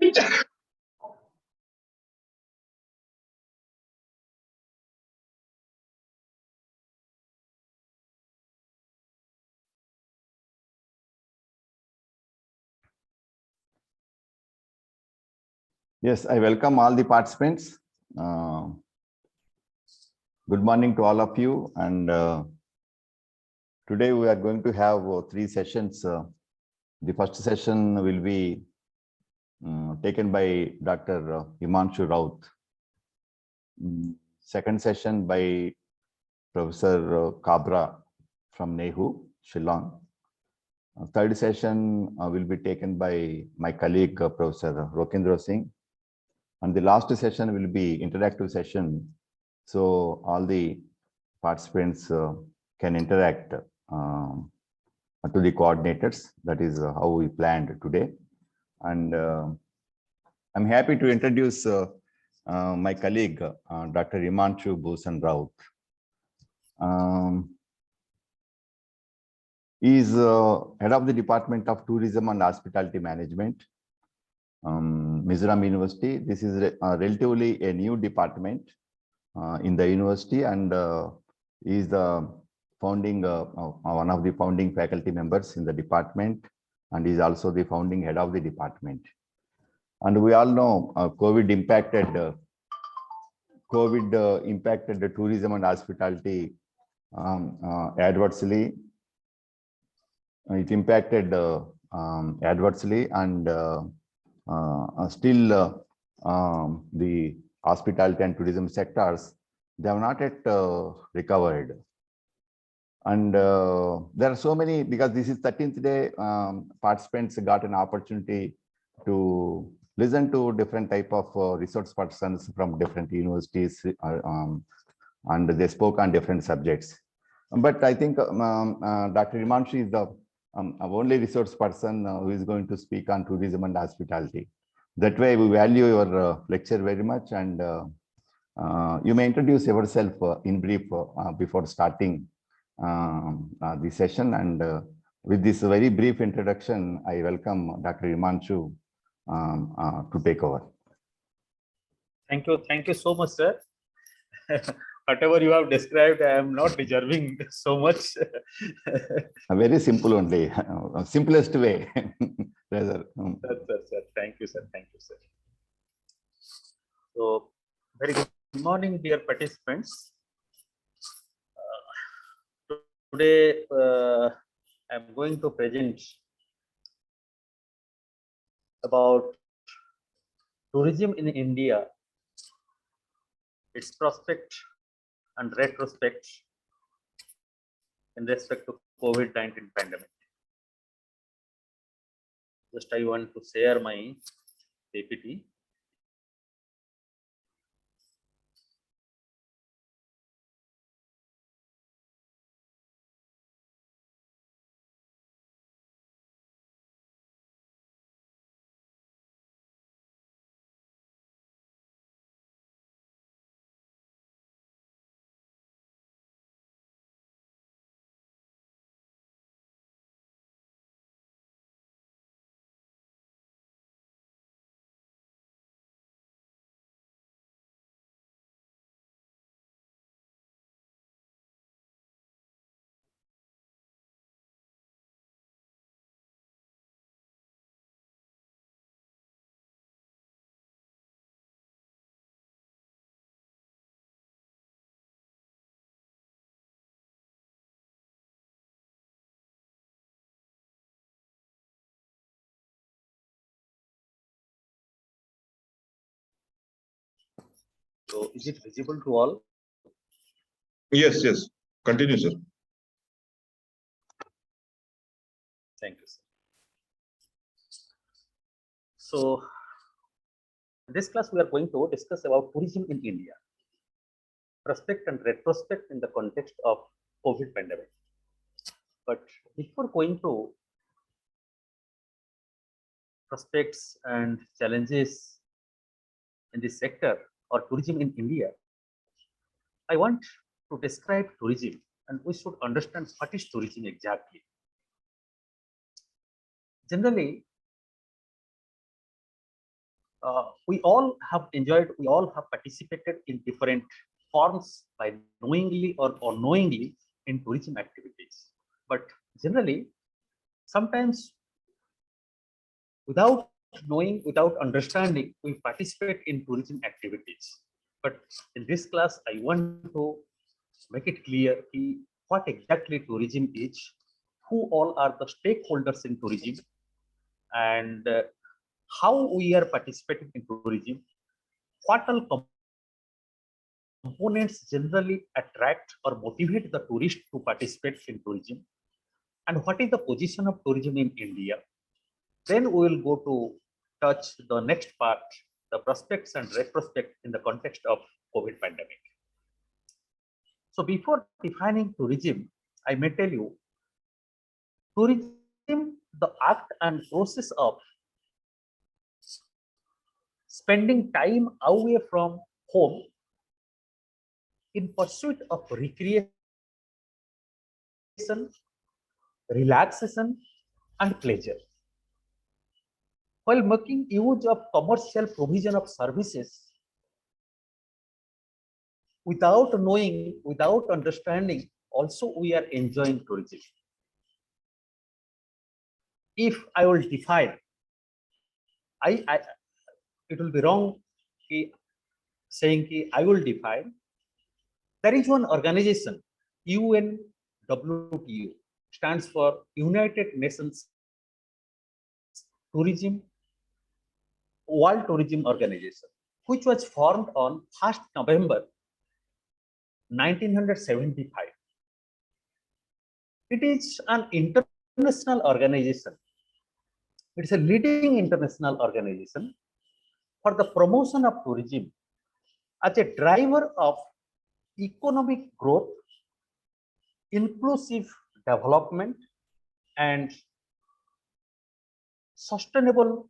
Yes, I welcome all the participants. Good morning to all of you. And today we are going to have three sessions. The first session will be taken by Dr. Himanshu Raut. Second session by Professor Kabra from Nehu, Shillong. Third session will be taken by my colleague, Professor Rokendra Singh. And the last session will be interactive session. So all the participants can interact to the coordinators. That is how we planned today. And I'm happy to introduce my colleague, Dr. Himanshu Bhusan Raut. He is head of the Department of Tourism and Hospitality Management, Mizoram University. This is relatively a new department in the university, and he is the founding one of the founding faculty members in the department, and is also the founding head of the department. And we all know COVID impacted the tourism and hospitality adversely. It impacted adversely, and still the hospitality and tourism sectors, they have not yet recovered. And there are so many, because this is 13th day, participants got an opportunity to listen to different type of resource persons from different universities, and they spoke on different subjects. But I think Dr. Himanshu is the only resource person who is going to speak on tourism and hospitality. That way, we value your lecture very much, and you may introduce yourself in brief before starting the session. And with this very brief introduction, I welcome Dr. Himanshu to take over. Thank you so much, sir. Whatever you have described, I am not deserving so much. Very simple only, simplest way. Sir. Thank you, sir. Thank you, sir. So, very good morning, dear participants. Today, I am going to present about tourism in India, its prospect and retrospect in respect to COVID-19 pandemic. Just I want to share my PPT. So, is it visible to all? Yes, yes. Continue, sir. Thank you, sir. So, in this class, we are going to discuss about tourism in India, prospect and retrospect in the context of COVID pandemic. But before going to prospects and challenges in this sector or tourism in India, I want to describe tourism, and we should understand what is tourism exactly. Generally, we all have enjoyed, we all have participated in different forms by knowingly or unknowingly in tourism activities. But generally, sometimes without knowing, without understanding, we participate in tourism activities. But in this class, I want to make it clear what exactly tourism is, who all are the stakeholders in tourism, and how we are participating in tourism, what all components generally attract or motivate the tourist to participate in tourism, and what is the position of tourism in India. Then we will go to touch the next part, the prospects and retrospect in the context of COVID pandemic. So before defining tourism, I may tell you, tourism, the act and process of spending time away from home in pursuit of recreation, relaxation, and pleasure, while making use of commercial provision of services without knowing, without understanding, also we are enjoying tourism. If I will define, it will be wrong saying I will define. There is one organization, UNWTO, stands for United Nations Tourism, World Tourism Organization, which was formed on 1st November 1975. It is an international organization. It is a leading international organization for the promotion of tourism as a driver of economic growth, inclusive development, and sustainable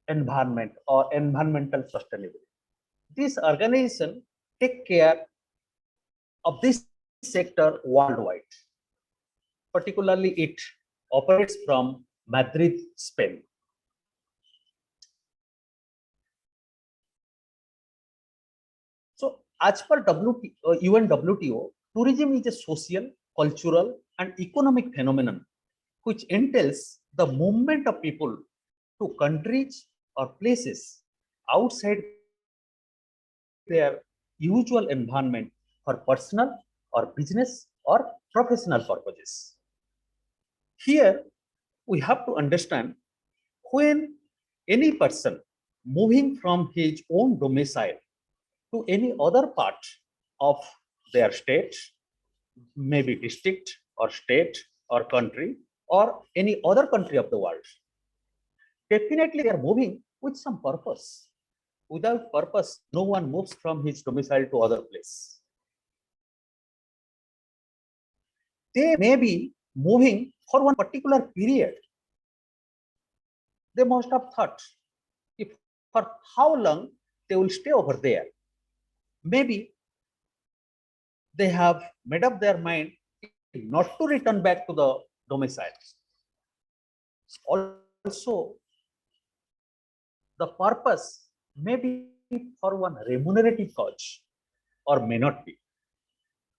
environment or environmental sustainability. This organization take care of this sector worldwide. Particularly, it operates from Madrid, Spain. So, as per UNWTO, tourism is a social, cultural, and economic phenomenon which entails the movement of people to countries or places outside their usual environment for personal or business or professional purposes. Here, we have to understand, when any person moving from his own domicile to any other part of their state, maybe district or state or country or any other country of the world, definitely they are moving with some purpose. Without purpose, no one moves from his domicile to other place. They may be moving for one particular period. They must have thought if for how long they will stay over there. Maybe they have made up their mind not to return back to the domicile. Also, the purpose may be for one remunerative cause or may not be.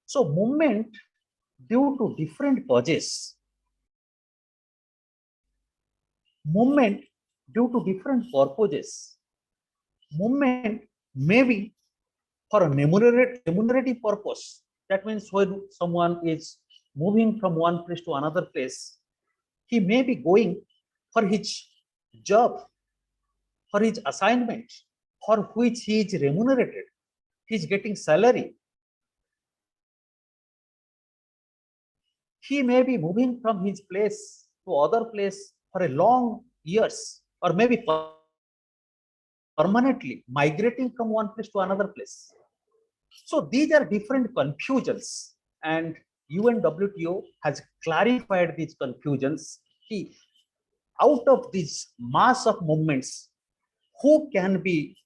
So, movement due to different causes, movement due to different purposes, movement may be for a remunerative purpose. That means when someone is moving from one place to another place, he may be going for his job, for his assignment, for which he is remunerated. He is getting salary. He may be moving from his place to other place for a long years, or maybe permanently migrating from one place to another place. So these are different confusions, and UNWTO has clarified these confusions. Out of this mass of movements, who can be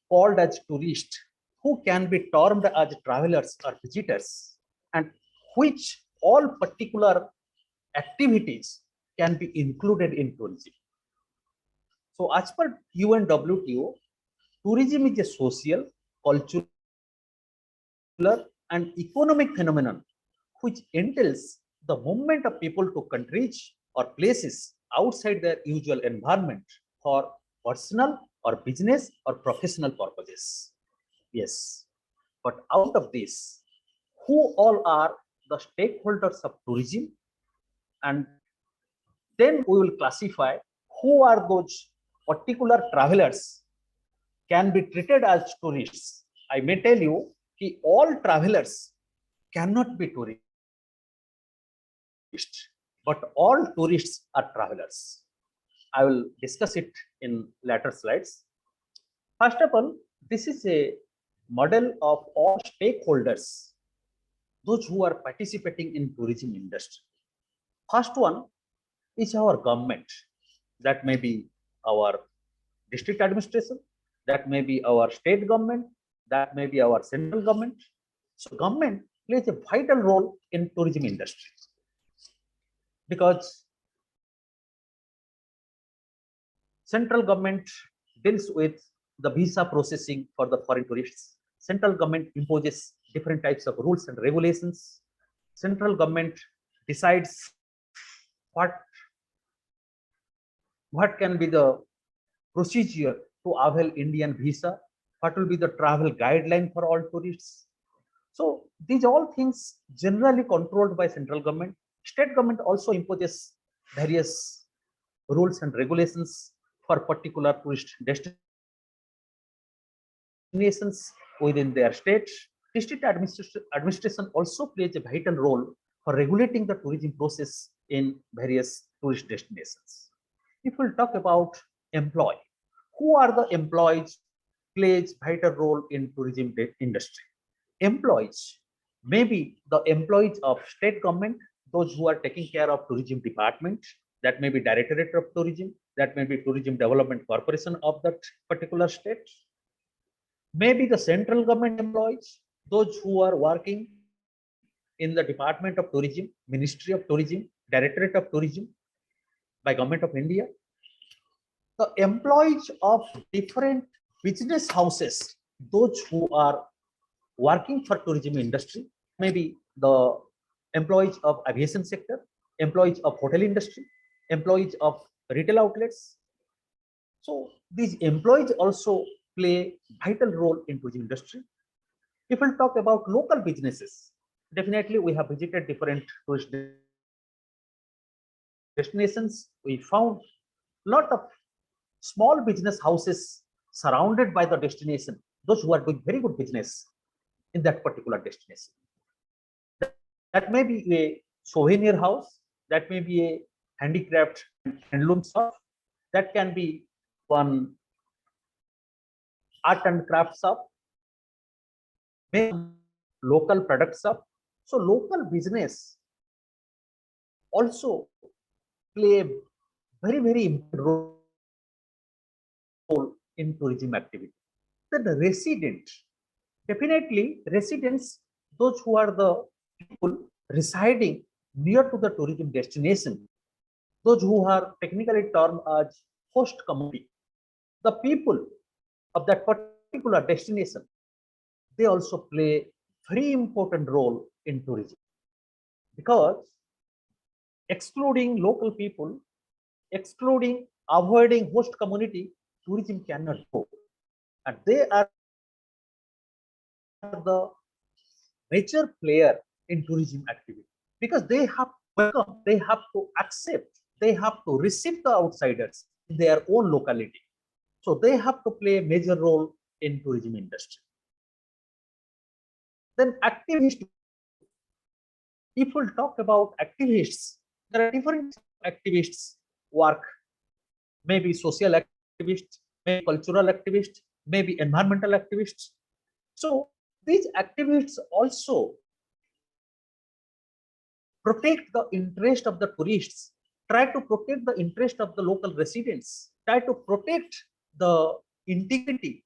called as tourists, who can be termed as travelers or visitors, and which all particular activities can be included in tourism. So as per UNWTO, tourism is a social, cultural, and economic phenomenon which entails the movement of people to countries or places outside their usual environment for personal or business or professional purposes. Yes, but out of this, who all are the stakeholders of tourism? And then we will classify who are those particular travelers can be treated as tourists. I may tell you that all travelers cannot be tourists, but all tourists are travelers. I will discuss it in later slides. First of all, this is a model of all stakeholders, those who are participating in tourism industry. First one is our government. That may be our district administration, that may be our state government, that may be our central government. So government plays a vital role in tourism industry because central government deals with the visa processing for the foreign tourists. Central government imposes different types of rules and regulations. Central government decides what can be the procedure to avail Indian visa, what will be the travel guideline for all tourists. So these all things generally controlled by central government. State government also imposes various rules and regulations for particular tourist destinations within their state. District administration also plays a vital role for regulating the tourism process in various tourist destinations. If we'll talk about employee, who are the employees plays vital role in tourism industry? Employees may be the employees of state government, those who are taking care of tourism department, that may be directorate of tourism, that may be tourism development corporation of that particular state. Maybe the central government employees, those who are working in the Department of Tourism, Ministry of Tourism, Directorate of Tourism by Government of India. The employees of different business houses, those who are working for tourism industry, maybe the employees of aviation sector, employees of hotel industry, employees of retail outlets. So these employees also play vital role in tourism industry. If we talk about local businesses, definitely we have visited different tourist destinations. We found a lot of small business houses surrounded by the destination, those who are doing very good business in that particular destination. That may be a souvenir house, that may be a handicraft and handloom shop, that can be one art and craft shop, maybe local product shop. So local business also play a very important role in tourism activity. Then the resident, definitely residents, those who are the people residing near to the tourism destination, those who are technically termed as host community, the people of that particular destination, they also play very important role in tourism, because excluding local people, avoiding host community, tourism cannot go. And they are the major player in tourism activity, because they have to welcome, they have to accept, they have to receive the outsiders in their own locality. So they have to play a major role in tourism industry. Then activists. If we'll talk about activists, there are different activists work, maybe social activists, maybe cultural activists, maybe environmental activists. So these activists also protect the interest of the tourists, try to protect the interest of the local residents, try to protect the integrity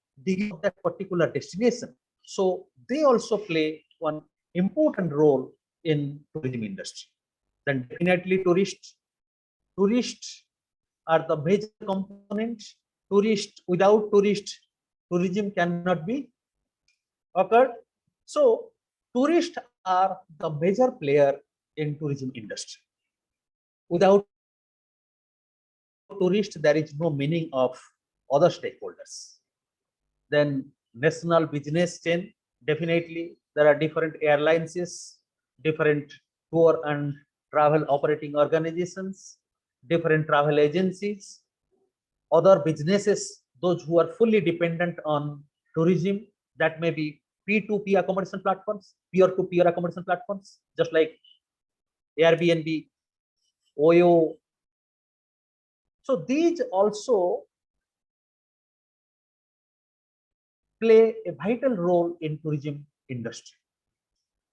of that particular destination. So they also play one important role in tourism industry. Then definitely tourists are the major component without tourism cannot be occurred. So tourists are the major player in tourism industry. Without tourists, there is no meaning of other stakeholders. Then national business chain, definitely there are different airlines, different tour and travel operating organizations, different travel agencies, other businesses, those who are fully dependent on tourism, that may be P2P accommodation platforms, peer-to-peer accommodation platforms, just like Airbnb, OYO. So these also play a vital role in tourism industry.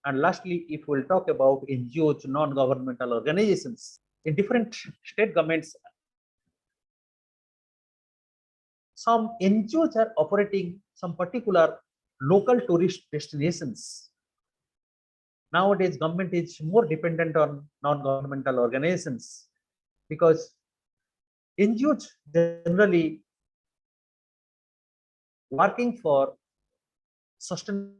And lastly, if we'll talk about NGOs, non-governmental organizations, in different state governments, some NGOs are operating some particular local tourist destinations. Nowadays, government is more dependent on non-governmental organizations because NGOs generally working for sustainability,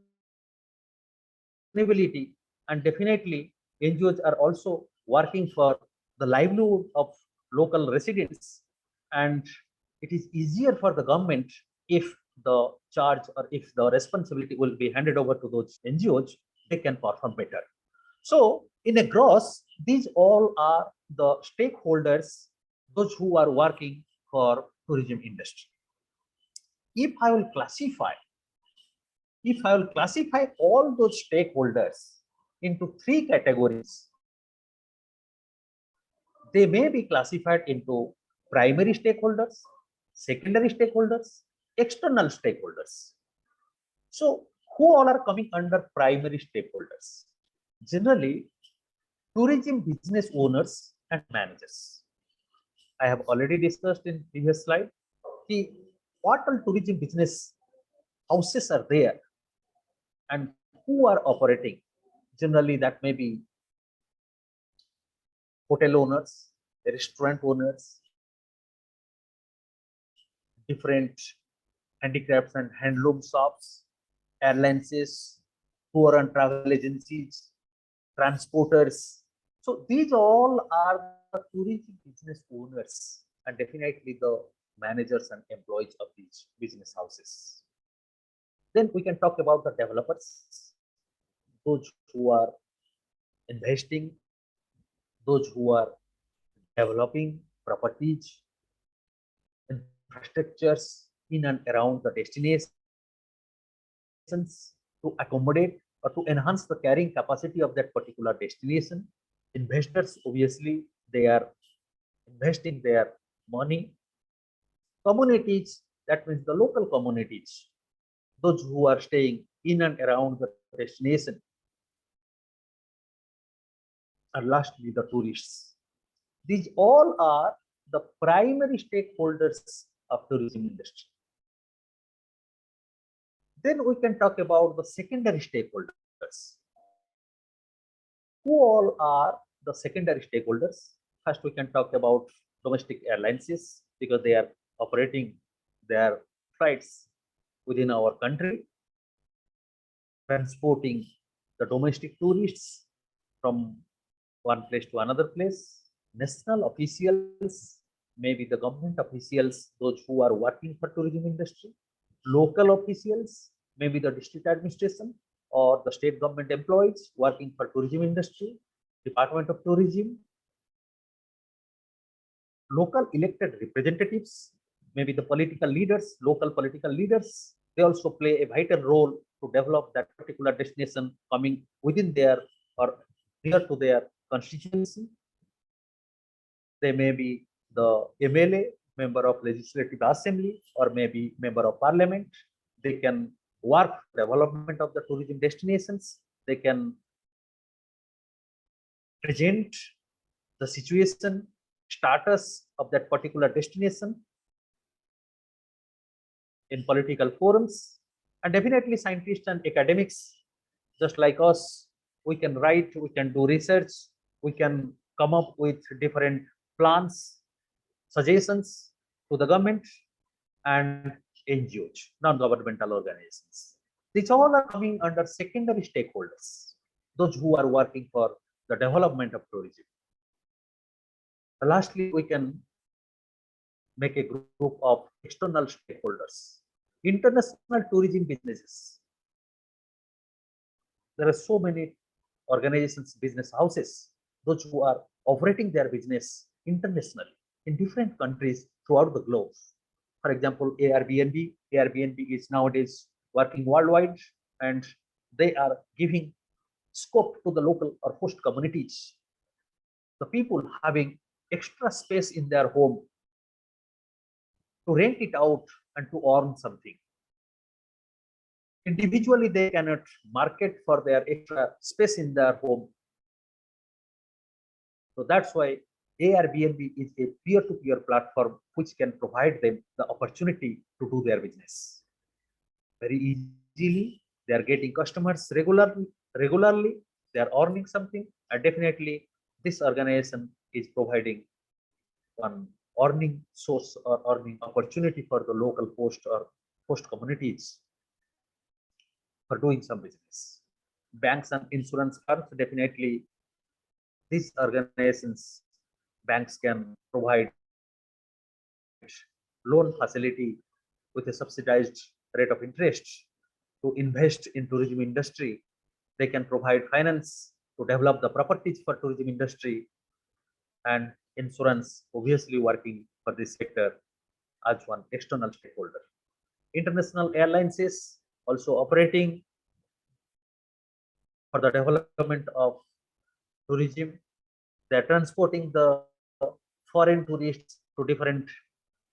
and definitely NGOs are also working for the livelihood of local residents, and it is easier for the government if the charge or if the responsibility will be handed over to those NGOs, they can perform better. So in a gross, these all are the stakeholders, those who are working for tourism industry. If I will classify all those stakeholders into three categories, they may be classified into primary stakeholders, secondary stakeholders, external stakeholders. So who all are coming under primary stakeholders? Generally, tourism business owners and managers. I have already discussed in previous slide. What all tourism business houses are there and who are operating? Generally, that may be hotel owners, restaurant owners, different handicrafts and handloom shops, airlines, tour and travel agencies, transporters. So these all are the tourism business owners and definitely the managers and employees of these business houses. Then we can talk about the developers, those who are investing, those who are developing properties, infrastructures in and around the destinations to accommodate or to enhance the carrying capacity of that particular destination. Investors, obviously, they are investing their money. Communities, that means the local communities, those who are staying in and around the destination. And lastly, the tourists. These all are the primary stakeholders of tourism industry. Then we can talk about the secondary stakeholders. Who all are the secondary stakeholders? First, we can talk about domestic airlines because they are operating their flights within our country, transporting the domestic tourists from one place to another place. National officials, maybe the government officials, those who are working for tourism industry. Local officials, maybe the district administration or the state government employees working for tourism industry, Department of Tourism. Local elected representatives, maybe the political leaders, local political leaders, they also play a vital role to develop that particular destination coming within their or near to their constituency. They may be the MLA, member of Legislative Assembly, or maybe member of Parliament. They can work development of the tourism destinations. They can present the situation, status of that particular destination in political forums. And definitely scientists and academics, just like us, we can write, we can do research, we can come up with different plans, suggestions to the government. and NGOs, non-governmental organizations. These all are coming under secondary stakeholders, those who are working for the development of tourism. Lastly, we can make a group of external stakeholders, international tourism businesses. There are so many organizations, business houses, those who are operating their business internationally in different countries throughout the globe. For example, Airbnb is nowadays working worldwide, and they are giving scope to the local or host communities. The people having extra space in their home to rent it out and to earn something. Individually, they cannot market for their extra space in their home. So that's why Airbnb is a peer-to-peer platform which can provide them the opportunity to do their business very easily. They are getting customers regularly. They are earning something, and definitely this organization is providing one earning source or earning opportunity for the local host or host communities for doing some business. Banks and insurance firms, definitely these organizations, banks can provide loan facility with a subsidized rate of interest to invest in tourism industry. They can provide finance to develop the properties for tourism industry, and insurance obviously working for this sector as one external stakeholder. International airlines is also operating for the development of tourism. They are transporting the foreign tourists to different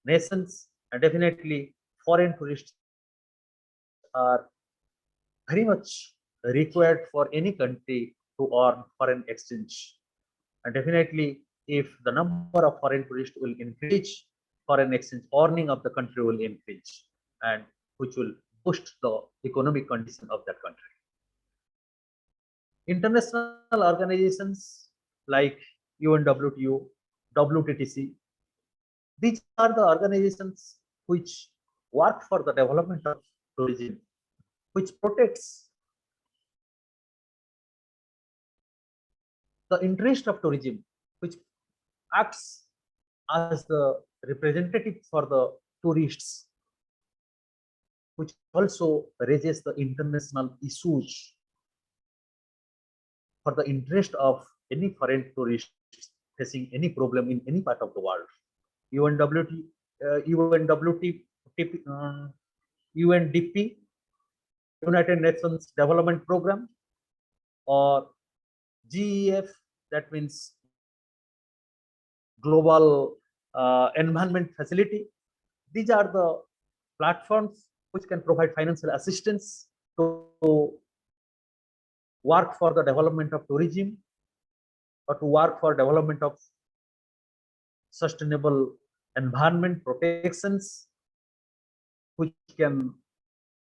nations, and definitely foreign tourists are very much required for any country to earn foreign exchange. And definitely, if the number of foreign tourists will increase, foreign exchange earning of the country will increase, and which will boost the economic condition of that country. International organizations like UNWTO, WTTC, these are the organizations which work for the development of tourism, which protects the interest of tourism, which acts as the representative for the tourists, which also raises the international issues for the interest of any foreign tourists facing any problem in any part of the world. UNDP, United Nations Development Program, or GEF, that means Global Environment Facility. These are the platforms which can provide financial assistance to work for the development of tourism, or to work for development of sustainable environment protections, which can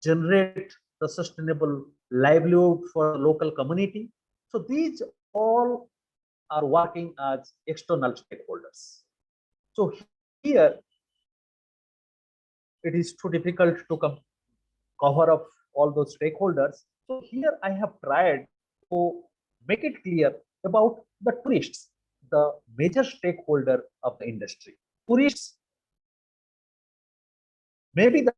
generate the sustainable livelihood for the local community. So these all are working as external stakeholders. So here it is too difficult to cover up all those stakeholders. So here I have tried to make it clear about the tourists, the major stakeholder of the industry. Tourists may be the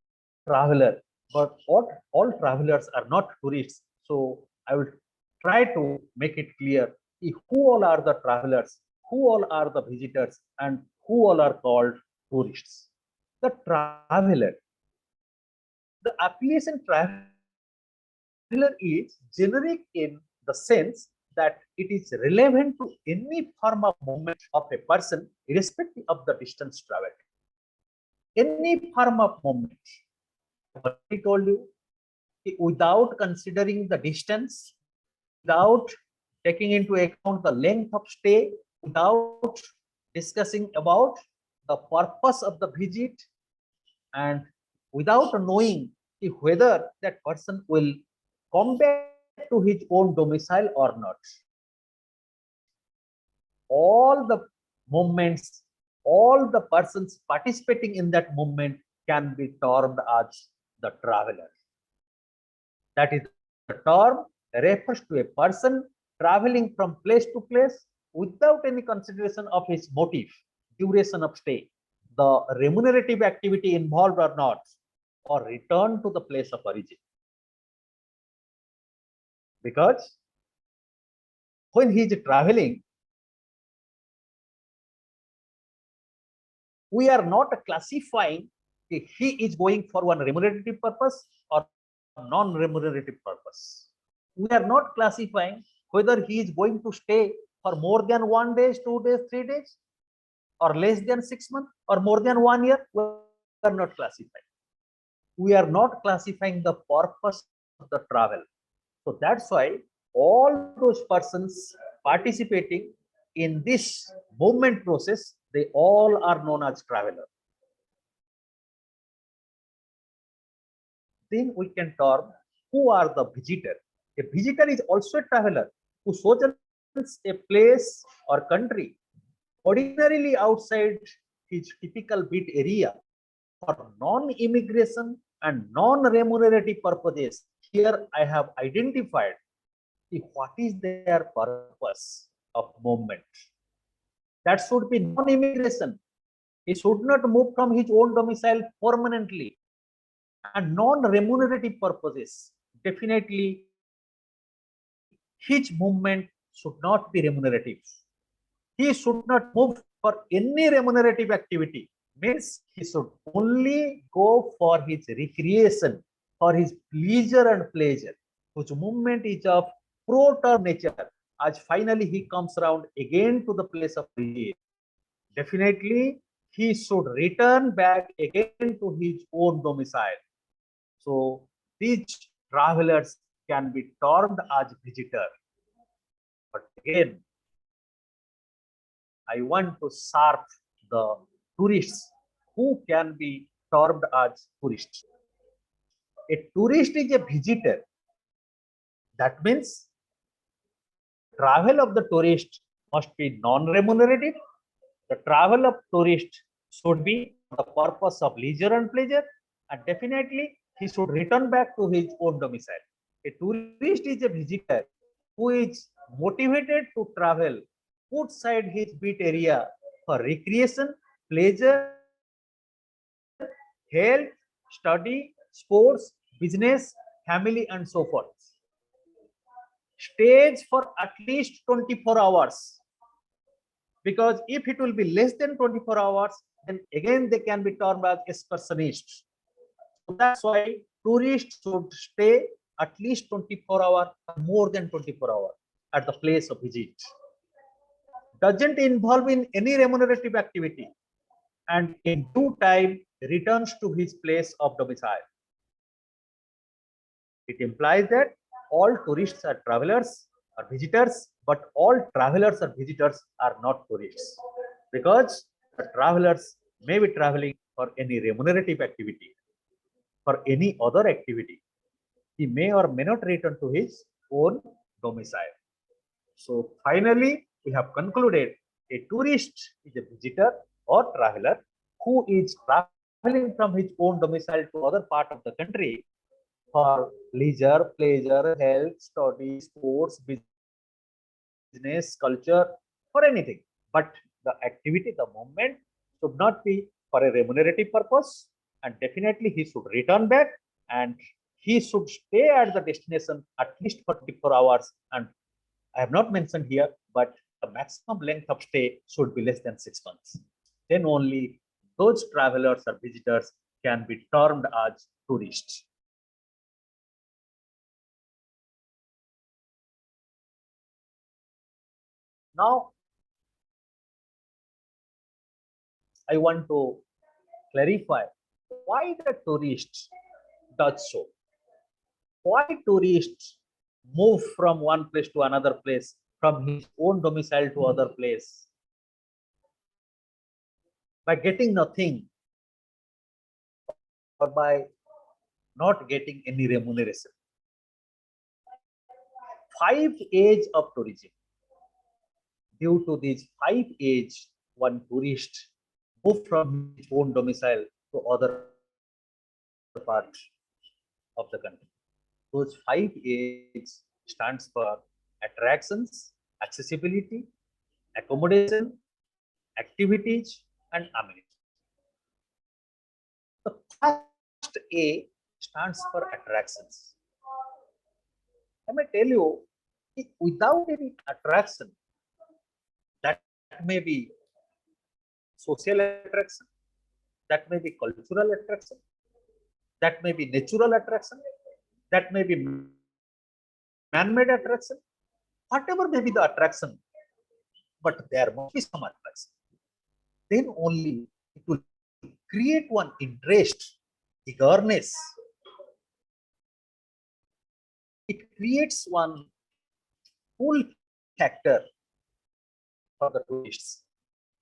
traveler, but all travelers are not tourists. So I will try to make it clear who all are the travelers, who all are the visitors, and who all are called tourists. The traveler, the appellation traveler is generic in the sense that it is relevant to any form of movement of a person, irrespective of the distance traveled. Any form of movement. I told you, without considering the distance, without taking into account the length of stay, without discussing about the purpose of the visit, and without knowing whether that person will come back to his own domicile or not. All the movements, all the persons participating in that movement can be termed as the traveler. That is, the term refers to a person traveling from place to place without any consideration of his motive, duration of stay, the remunerative activity involved or not, or return to the place of origin. Because when he is traveling, we are not classifying if he is going for one remunerative purpose or non-remunerative purpose. We are not classifying whether he is going to stay for more than 1 day, 2 days, 3 days, or less than 6 months, or more than 1 year. We are not classifying. We are not classifying the purpose of the travel. So that's why all those persons participating in this movement process, they all are known as traveler. Then we can term who are the visitor. A visitor is also a traveler who sojourns a place or country ordinarily outside his typical beat area for non-immigration and non-remunerative purposes. Here I have identified what is their purpose of movement. That should be non-immigration. He should not move from his own domicile permanently. And non-remunerative purposes, definitely his movement should not be remunerative. He should not move for any remunerative activity. Means he should only go for his recreation, for his leisure and pleasure, whose movement is of pro-term nature, as finally he comes around again to the place of origin. Definitely he should return back again to his own domicile. So these travelers can be termed as visitor. But again, I want to sharp the tourists who can be termed as tourists. A tourist is a visitor. That means travel of the tourist must be non-remunerative. The travel of tourist should be the purpose of leisure and pleasure, and definitely he should return back to his own domicile. A tourist is a visitor who is motivated to travel outside his beat area for recreation, pleasure, health, study, sports, business, family, and so forth. Stays for at least 24 hours. Because if it will be less than 24 hours, then again they can be termed as excursionists. So that's why tourists should stay at least 24 hours, more than 24 hours at the place of visit. Doesn't involve in any remunerative activity, and in due time returns to his place of domicile. It implies that all tourists are travelers or visitors, but all travelers or visitors are not tourists, because the travelers may be traveling for any remunerative activity, for any other activity. He may or may not return to his own domicile. So finally, we have concluded a tourist is a visitor or traveler who is traveling from his own domicile to other part of the country for leisure, pleasure, health, study, sports, business, culture, for anything. But the activity, the movement should not be for a remunerative purpose, and definitely he should return back and he should stay at the destination at least for 24 hours. And I have not mentioned here, but the maximum length of stay should be less than 6 months. Then only those travelers or visitors can be termed as tourists. Now, I want to clarify why the tourist does so. Why tourists move from one place to another place, from his own domicile to other place, by getting nothing or by not getting any remuneration. 5 A's of tourism. Due to these 5 A's, one tourist move from his own domicile to other part of the country. Those 5 A's stands for attractions, accessibility, accommodation, activities, and amenities. The first A stands for attractions. I may tell you, without any attraction, that may be social attraction, that may be cultural attraction, that may be natural attraction, that may be man-made attraction, whatever may be the attraction, but there must be some attraction. Then only it will create one interest, eagerness. It creates one pull factor for the tourists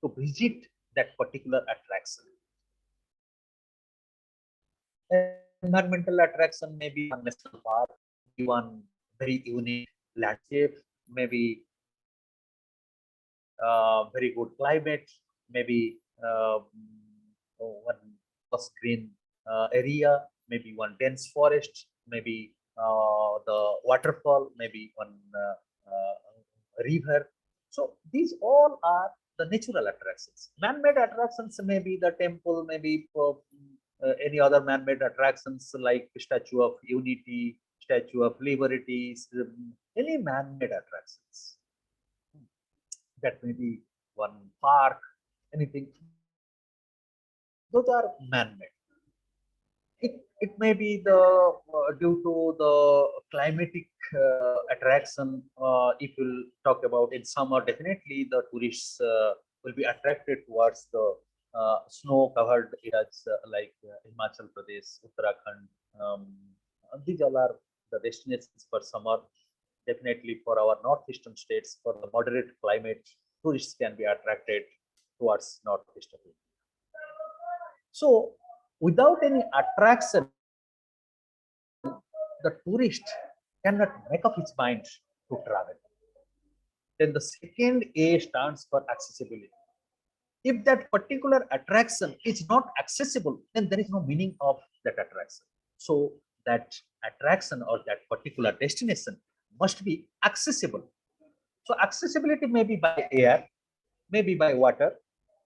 to visit that particular attraction. Environmental attraction may be one national park, maybe one very unique landscape, maybe very good climate, maybe one lush green area, maybe one dense forest, maybe the waterfall, maybe one river. So these all are the natural attractions. Man-made attractions may be the temple, maybe any other man-made attractions like Statue of Unity, Statue of Liberty, any man-made attractions. That may be one park, anything. Those are man-made. It may be the due to the climatic attraction. If we'll talk about in summer, definitely the tourists will be attracted towards the snow-covered areas like Himachal Pradesh, Uttarakhand. These all are the destinations for summer. Definitely for our northeastern states, for the moderate climate, tourists can be attracted towards northeast of India. So, without any attraction, the tourist cannot make up his mind to travel. Then the second A stands for accessibility. If that particular attraction is not accessible, then there is no meaning of that attraction. So that attraction or that particular destination must be accessible. So accessibility may be by air, maybe by water,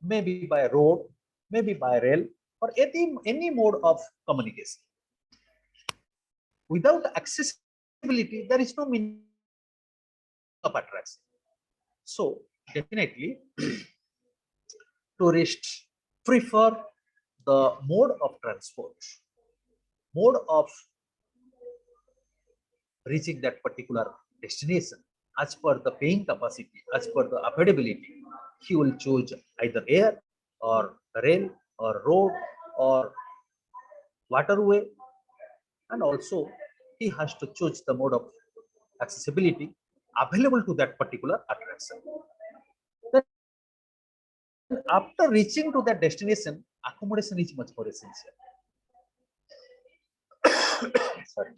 maybe by road, maybe by rail, or any mode of communication. Without accessibility, there is no meaning of attraction. So definitely, tourists prefer the mode of transport, mode of reaching that particular destination as per the paying capacity, as per the affordability. He will choose either air or rail or road or waterway, and also he has to choose the mode of accessibility available to that particular attraction. Then after reaching to that destination, accommodation is much more essential. Sorry.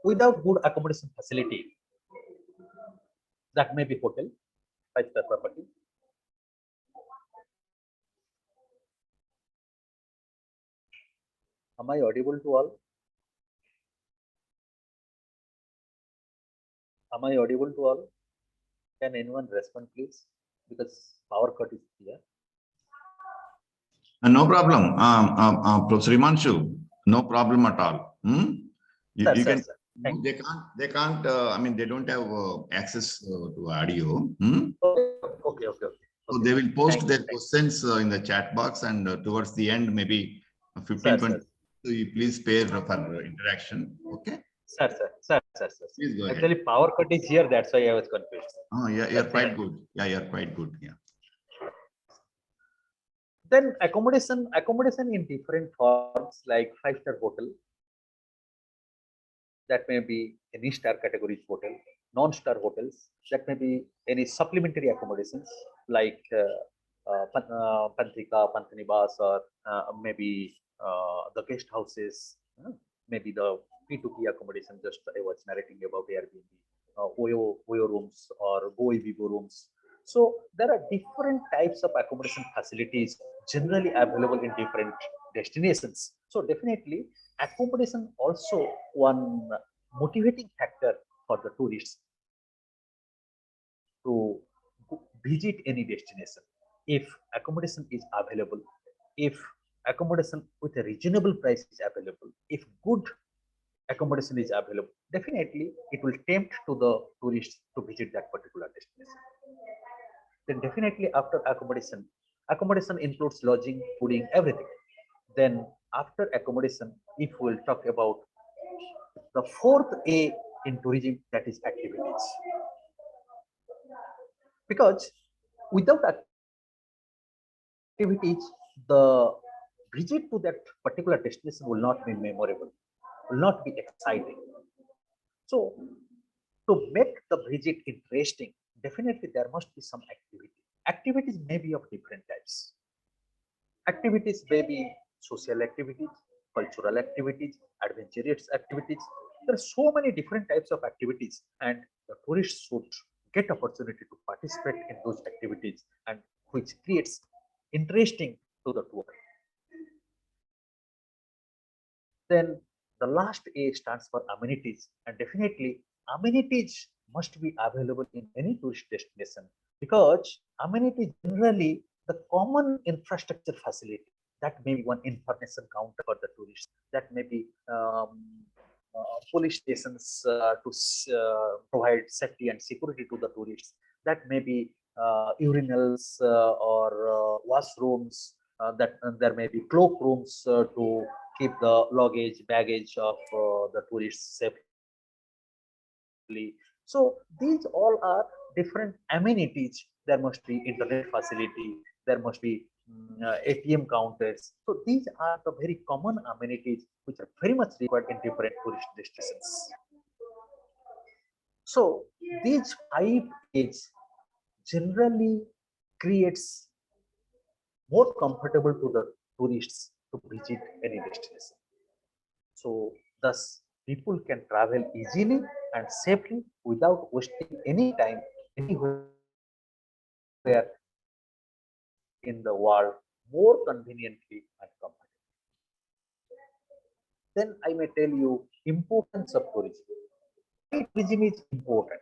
Without good accommodation facility, that may be hotel, 5-star property. Am I audible to all? Am I audible to all? Can anyone respond, please? Because power cut is here. No problem. Professor Himanshu, no problem at all. Sir, You sir, can. sir. They can't. I mean, they don't have access to audio. Okay. So they will post Thank their you. questions in the chat box, and towards the end, maybe 15, 20. Sir. So you please spare for interaction. Okay. Sir. Please go ahead. Actually, power cut is here. That's why I was confused. Oh, yeah, you're quite good. Yeah, you're quite good. Yeah. Then accommodation in different forms like 5-star hotel. That may be any star category hotel, non-star hotels. That may be any supplementary accommodations like Pantrika, Panthanibas, or maybe the guest houses, maybe the P2P accommodation. Just I was narrating about Airbnb, Oyo rooms or Goi Vivo rooms. So there are different types of accommodation facilities generally available in different destinations. So definitely accommodation also one motivating factor for the tourists to visit any destination. If accommodation is available, if accommodation with a reasonable price is available, if good accommodation is available, definitely it will tempt to the tourists to visit that particular destination. Then definitely after accommodation, accommodation includes lodging, fooding, everything. Then after accommodation, if we'll talk about the fourth A in tourism, that is activities. Because without activities, the visit to that particular destination will not be memorable, will not be exciting. So to make the visit interesting, definitely there must be some activity. Activities may be of different types. Activities may be social activities, cultural activities, adventurous activities. There are so many different types of activities, and the tourists should get opportunity to participate in those activities, and which creates interesting to the tour. Then the last A stands for amenities, and definitely amenities must be available in any tourist destination, because amenities generally the common infrastructure facility, that may be one information counter for the tourists, that may be police stations provide safety and security to the tourists, that may be urinals or washrooms, that there may be cloakrooms to keep the luggage, baggage of the tourists safely. So these all are different amenities. There must be internet facility. There must be ATM counters. So these are the very common amenities which are very much required in different tourist destinations. So these 5 A's generally creates more comfortable to the tourists to visit any destination. So thus people can travel easily and safely without wasting any time anywhere in the world, more conveniently and comfortably. Then I may tell you importance of tourism. Why tourism is important?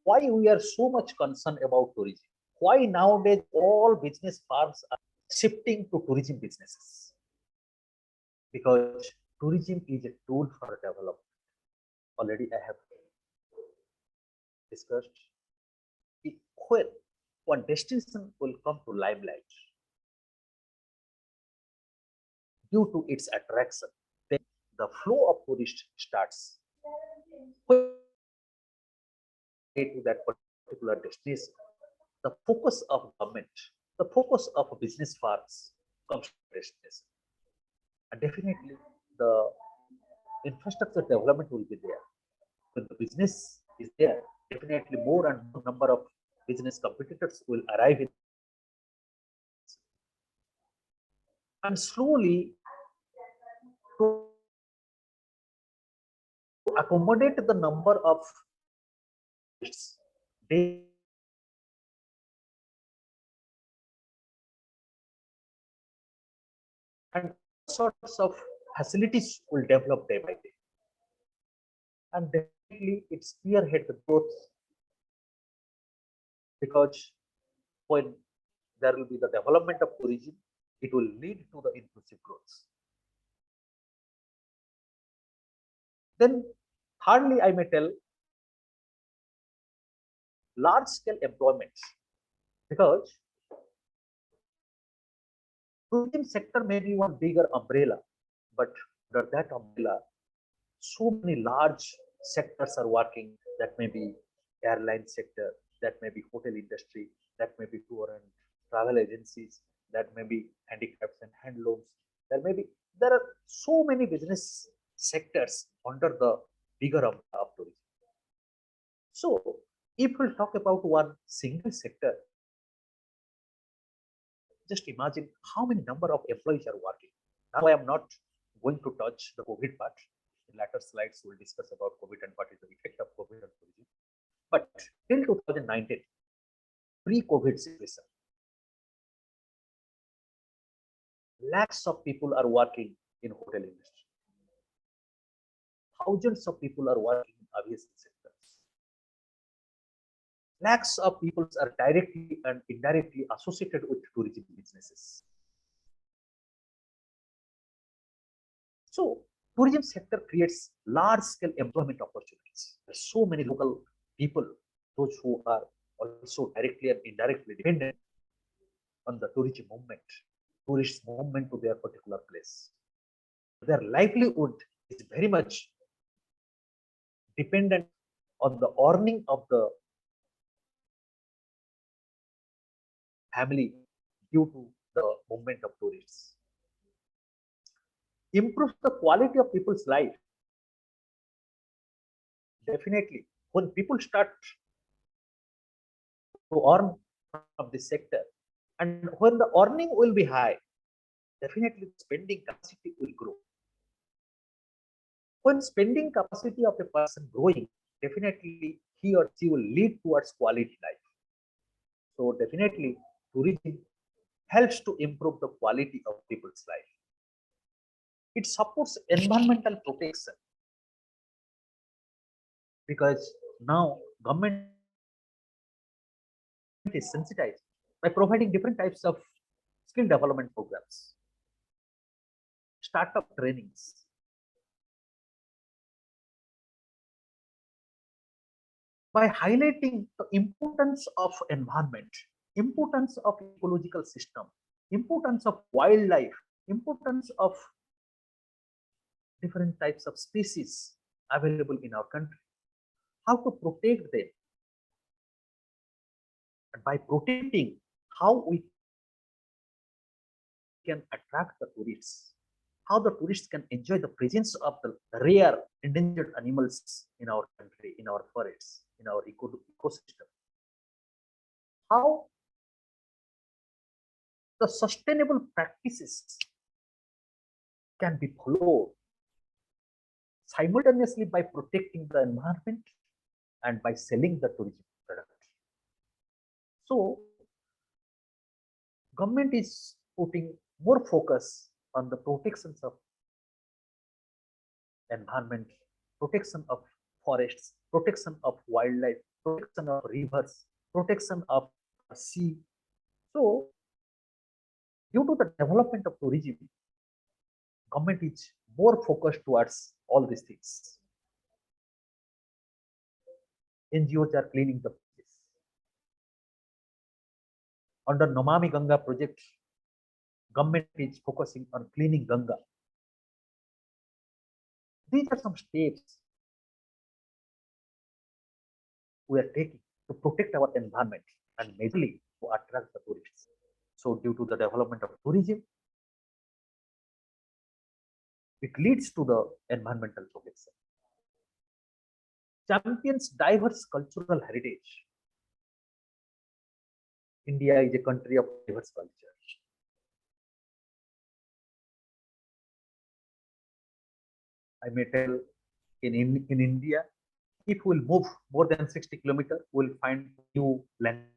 Why we are so much concerned about tourism? Why nowadays all business firms are shifting to tourism businesses? Because tourism is a tool for development. Already I have discussed. When one destination will come to limelight due to its attraction, then the flow of tourists starts. When to that particular destination, the focus of government, the focus of business firms comes to destination. And definitely the infrastructure development will be there. When the business is there, definitely more and more number of business competitors will arrive in, and slowly to accommodate the number of they and sorts of facilities will develop day by day, and definitely it spearhead the growth, because when there will be the development of tourism, it will lead to the inclusive growth. Then thirdly, I may tell large scale employment, because tourism sector may be one bigger umbrella, but under that umbrella, so many large sectors are working. That may be airline sector, that may be hotel industry, that may be tour and travel agencies, that may be handicrafts and handlooms. There are so many business sectors under the bigger umbrella of tourism. So if we talk about one single sector, just imagine how many number of employees are working. Now I am not going to touch the COVID part. In later slides, we'll discuss about COVID and what is the effect of COVID on tourism. But till 2019, pre-COVID situation. Lakhs of people are working in hotel industry. Thousands of people are working in aviation sectors. Lakhs of people are directly and indirectly associated with tourism businesses. So, tourism sector creates large-scale employment opportunities. There are so many local people, those who are also directly and indirectly dependent on the tourism movement, tourist movement to their particular place. Their livelihood is very much dependent on the earning of the family due to the movement of tourists. Improve the quality of people's life. Definitely, when people start to earn from this sector, and when the earning will be high, definitely spending capacity will grow. When spending capacity of a person growing, definitely he or she will lead towards quality life. So definitely tourism helps to improve the quality of people's life. It supports environmental protection because now government is sensitized by providing different types of skill development programs, startup trainings, by highlighting the importance of environment, importance of ecological system, importance of wildlife, importance of different types of species available in our country, how to protect them. And by protecting, how we can attract the tourists, how the tourists can enjoy the presence of the rare endangered animals in our country, in our forests, in our ecosystem. How the sustainable practices can be followed simultaneously by protecting the environment and by selling the tourism product. So, government is putting more focus on the protections of environment, protection of forests, protection of wildlife, protection of rivers, protection of sea. So, due to the development of tourism, government is more focused towards all these things. NGOs are cleaning the place. Under Namami Ganga project, government is focusing on cleaning Ganga. These are some steps we are taking to protect our environment and majorly to attract the tourists. So due to the development of tourism, it leads to the environmental protection. Champions diverse cultural heritage. India is a country of diverse culture. I may tell in India, if we'll move more than 60 kilometers, we'll find new language,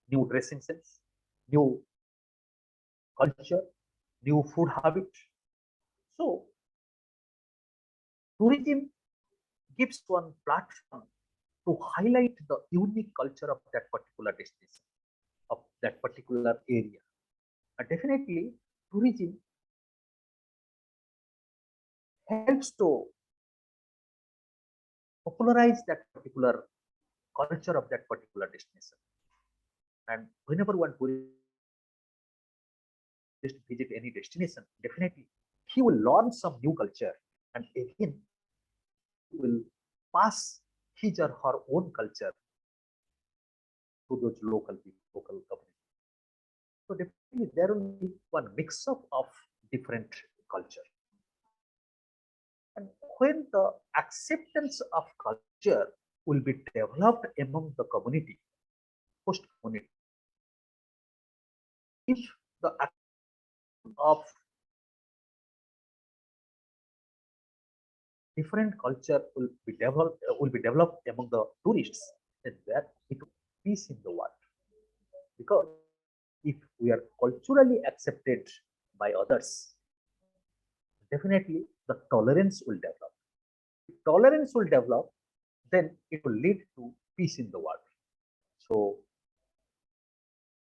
new dressing sense, new culture, new food habit. So, tourism gives one platform to highlight the unique culture of that particular destination, of that particular area. And definitely, tourism helps to popularize that particular culture of that particular destination. And whenever one tourist visit any destination, definitely he will learn some new culture and again will pass his or her own culture to those local people, local community. So definitely there will be one mix up of different culture. And when the acceptance of culture will be developed among the community, host community, if the of different culture will be developed among the tourists, then there it will be peace in the world. Because if we are culturally accepted by others, definitely the tolerance will develop. If tolerance will develop, then it will lead to peace in the world. So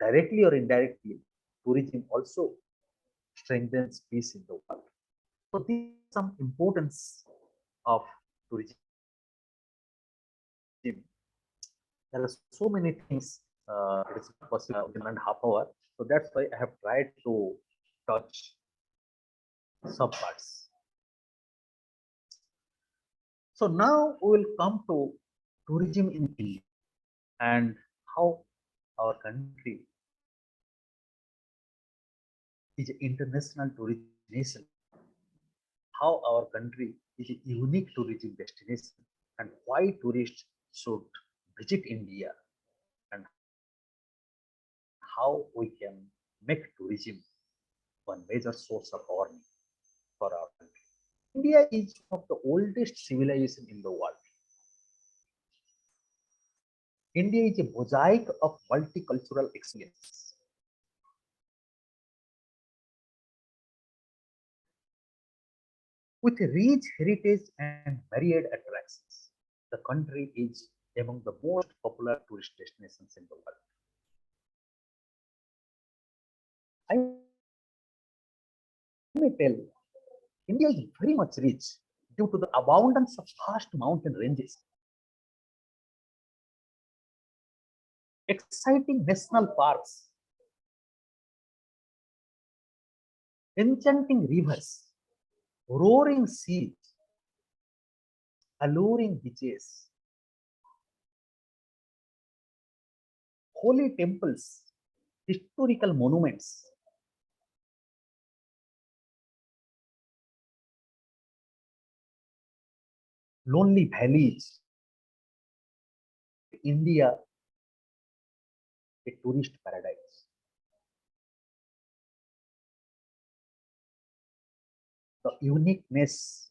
directly or indirectly, tourism also strengthens peace in the world. So these are some importance of tourism. There are so many things. It is not possible within 1.5 hours. So that's why I have tried to touch some parts. So now we will come to tourism in India and how our country is an international tourism nation, how our country is a unique tourism destination, and why tourists should visit India, and how we can make tourism one major source of earning for our country. India is one of the oldest civilization in the world. India is a mosaic of multicultural experience. With a rich heritage and varied attractions, the country is among the most popular tourist destinations in the world. I may tell you, India is very much rich due to the abundance of vast mountain ranges, exciting national parks, enchanting rivers, roaring seas, alluring beaches, holy temples, historical monuments, lonely valleys. India, a tourist paradise. The uniqueness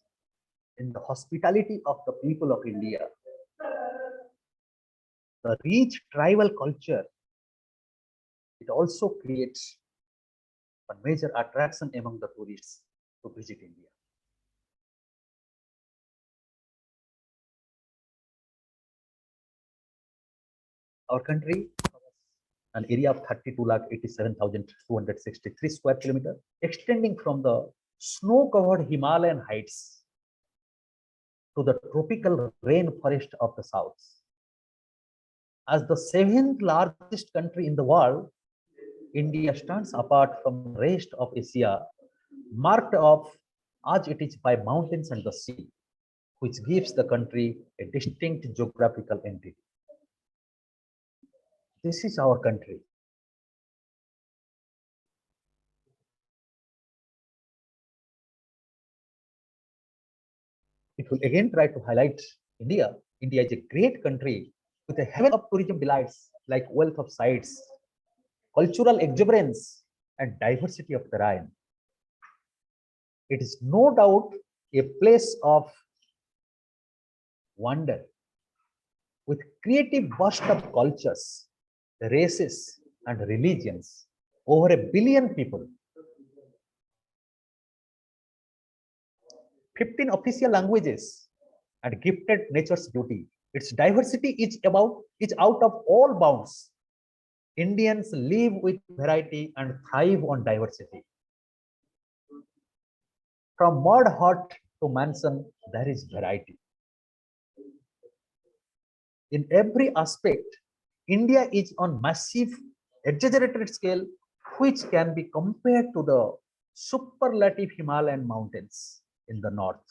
in the hospitality of the people of India, the rich tribal culture, it also creates a major attraction among the tourists to visit India. Our country covers an area of 32,87,263 square kilometers, extending from the snow-covered Himalayan heights to the tropical rainforest of the south. As the seventh largest country in the world, India stands apart from the rest of Asia, marked off as it is by mountains and the sea, which gives the country a distinct geographical entity. This is our country. It will again try to highlight India. India is a great country with a heaven of tourism delights like wealth of sites, cultural exuberance, and diversity of terrain. It is no doubt a place of wonder with creative burst of cultures, races, and religions. Over 1 billion people, 15 official languages, and gifted nature's beauty. Its diversity is out of all bounds. Indians live with variety and thrive on diversity. From mud hut to mansion, there is variety. In every aspect, India is on massive, exaggerated scale, which can be compared to the superlative Himalayan mountains in the north.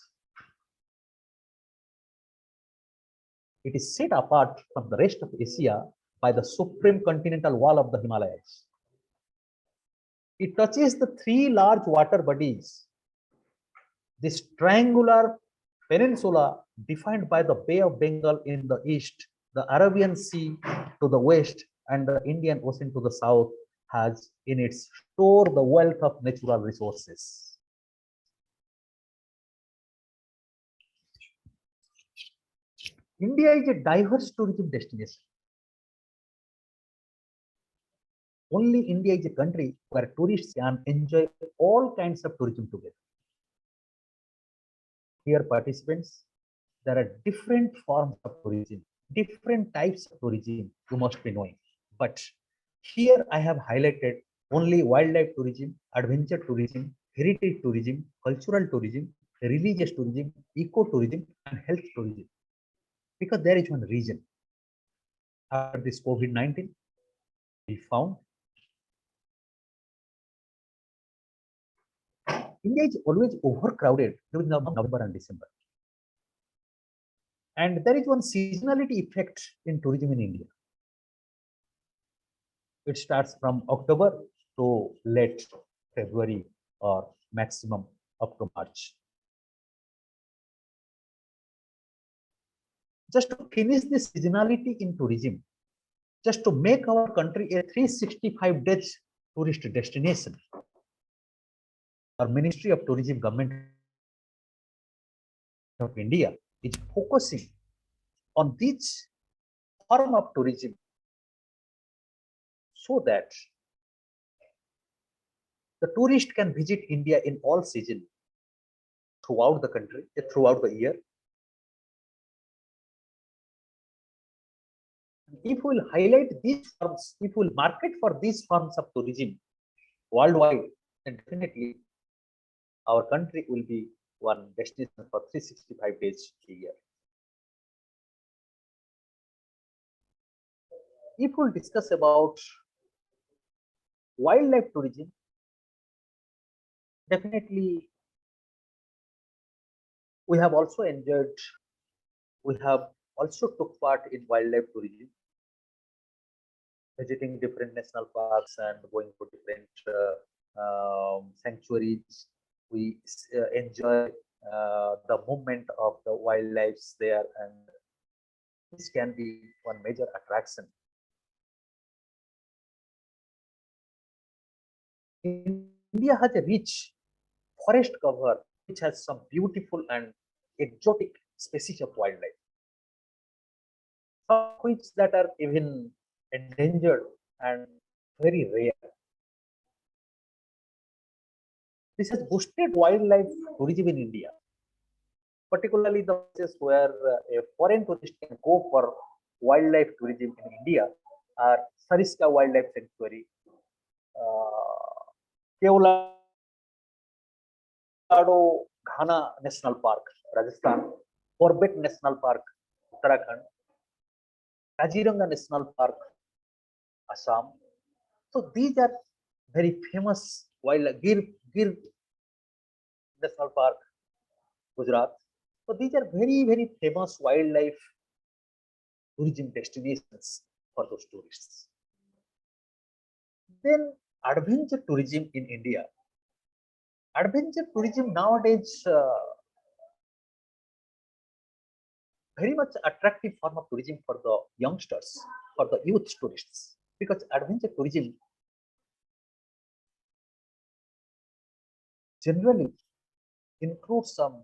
It is set apart from the rest of Asia by the supreme continental wall of the Himalayas. It touches the three large water bodies. This triangular peninsula, defined by the Bay of Bengal in the east, the Arabian Sea to the west, and the Indian Ocean to the south, has in its store the wealth of natural resources. India is a diverse tourism destination. Only India is a country where tourists can enjoy all kinds of tourism together. Here, participants, there are different forms of tourism, different types of tourism you must be knowing. But here I have highlighted only wildlife tourism, adventure tourism, heritage tourism, cultural tourism, religious tourism, eco-tourism, and health tourism. Because there is one reason. After this COVID-19, we found India is always overcrowded during the month of November and December. And there is one seasonality effect in tourism in India. It starts from October to late February or maximum up to March. Just to finish this seasonality in tourism, just to make our country a 365 days tourist destination, our Ministry of Tourism, Government of India is focusing on this form of tourism so that the tourist can visit India in all seasons throughout the country, throughout the year. If we will highlight these forms, if we will market for these forms of tourism worldwide, then definitely our country will be one destination for 365 days a year. If we will discuss about wildlife tourism, definitely we have also enjoyed, we have also took part in wildlife tourism, visiting different national parks and going to different sanctuaries. We enjoy the movement of the wildlife there, and this can be one major attraction. India has a rich forest cover which has some beautiful and exotic species of wildlife, some of which that are even endangered and very rare. This has boosted wildlife tourism in India, particularly the places where a foreign tourist can go for wildlife tourism in India are Sariska Wildlife Sanctuary, Keoladeo Ghana National Park, Rajasthan, Corbett National Park, Uttarakhand, Kaziranga National Park, Assam. So these are very famous wildlife. Gir National Park, Gujarat. So these are very famous wildlife tourism destinations for those tourists. Then adventure tourism in India. Adventure tourism nowadays very much attractive form of tourism for the youngsters, for the youth tourists, because adventure tourism generally includes some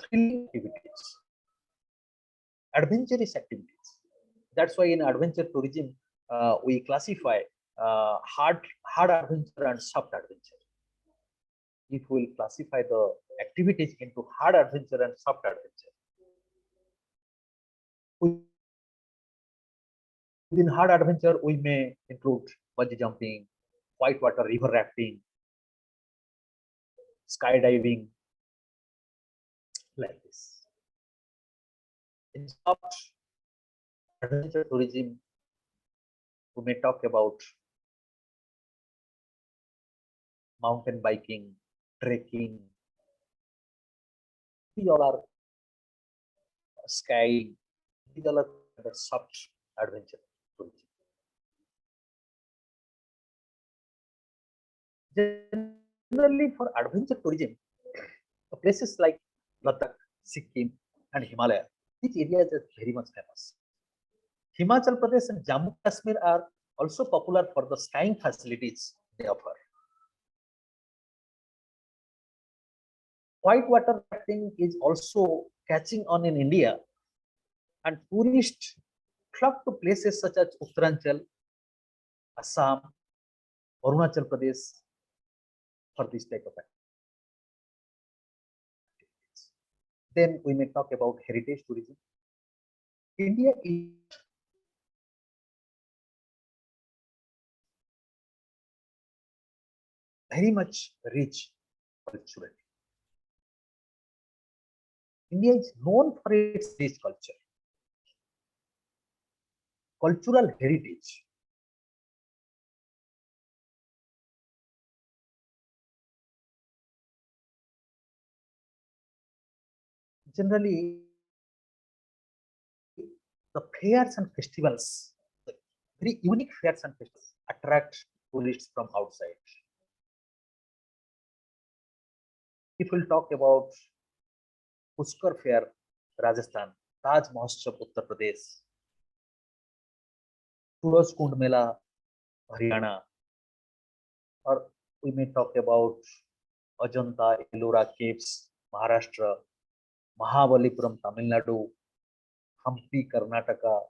thrilling activities, adventurous activities. That's why in adventure tourism we classify hard adventure and soft adventure. If we will classify the activities into hard adventure and soft adventure, within hard adventure we may include bungee jumping, whitewater river rafting, skydiving, like this. In soft adventure tourism, we may talk about mountain biking, trekking. These all are skiing. These all are soft adventure tourism. Generally, for adventure tourism, places like Ladakh, Sikkim, and Himalaya, these areas are very much famous. Himachal Pradesh and Jammu Kashmir are also popular for the skiing facilities they offer. Whitewater rafting is also catching on in India And tourists flock to places such as Uttaranchal, Assam, Arunachal Pradesh for this type of activities. Then we may talk about heritage tourism. India is very much rich culturally. India is known for its rich culture, cultural heritage. Generally, the fairs and festivals, the very unique fairs and festivals attract tourists from outside. If we'll talk about Pushkar Fair, Rajasthan, Taj Mahotsav, Uttar Pradesh, Suraj Kund Mela, Haryana, or we may talk about Ajanta, Ellora Caves, Maharashtra, Mahabalipuram, Tamil Nadu, Hampi, Karnataka,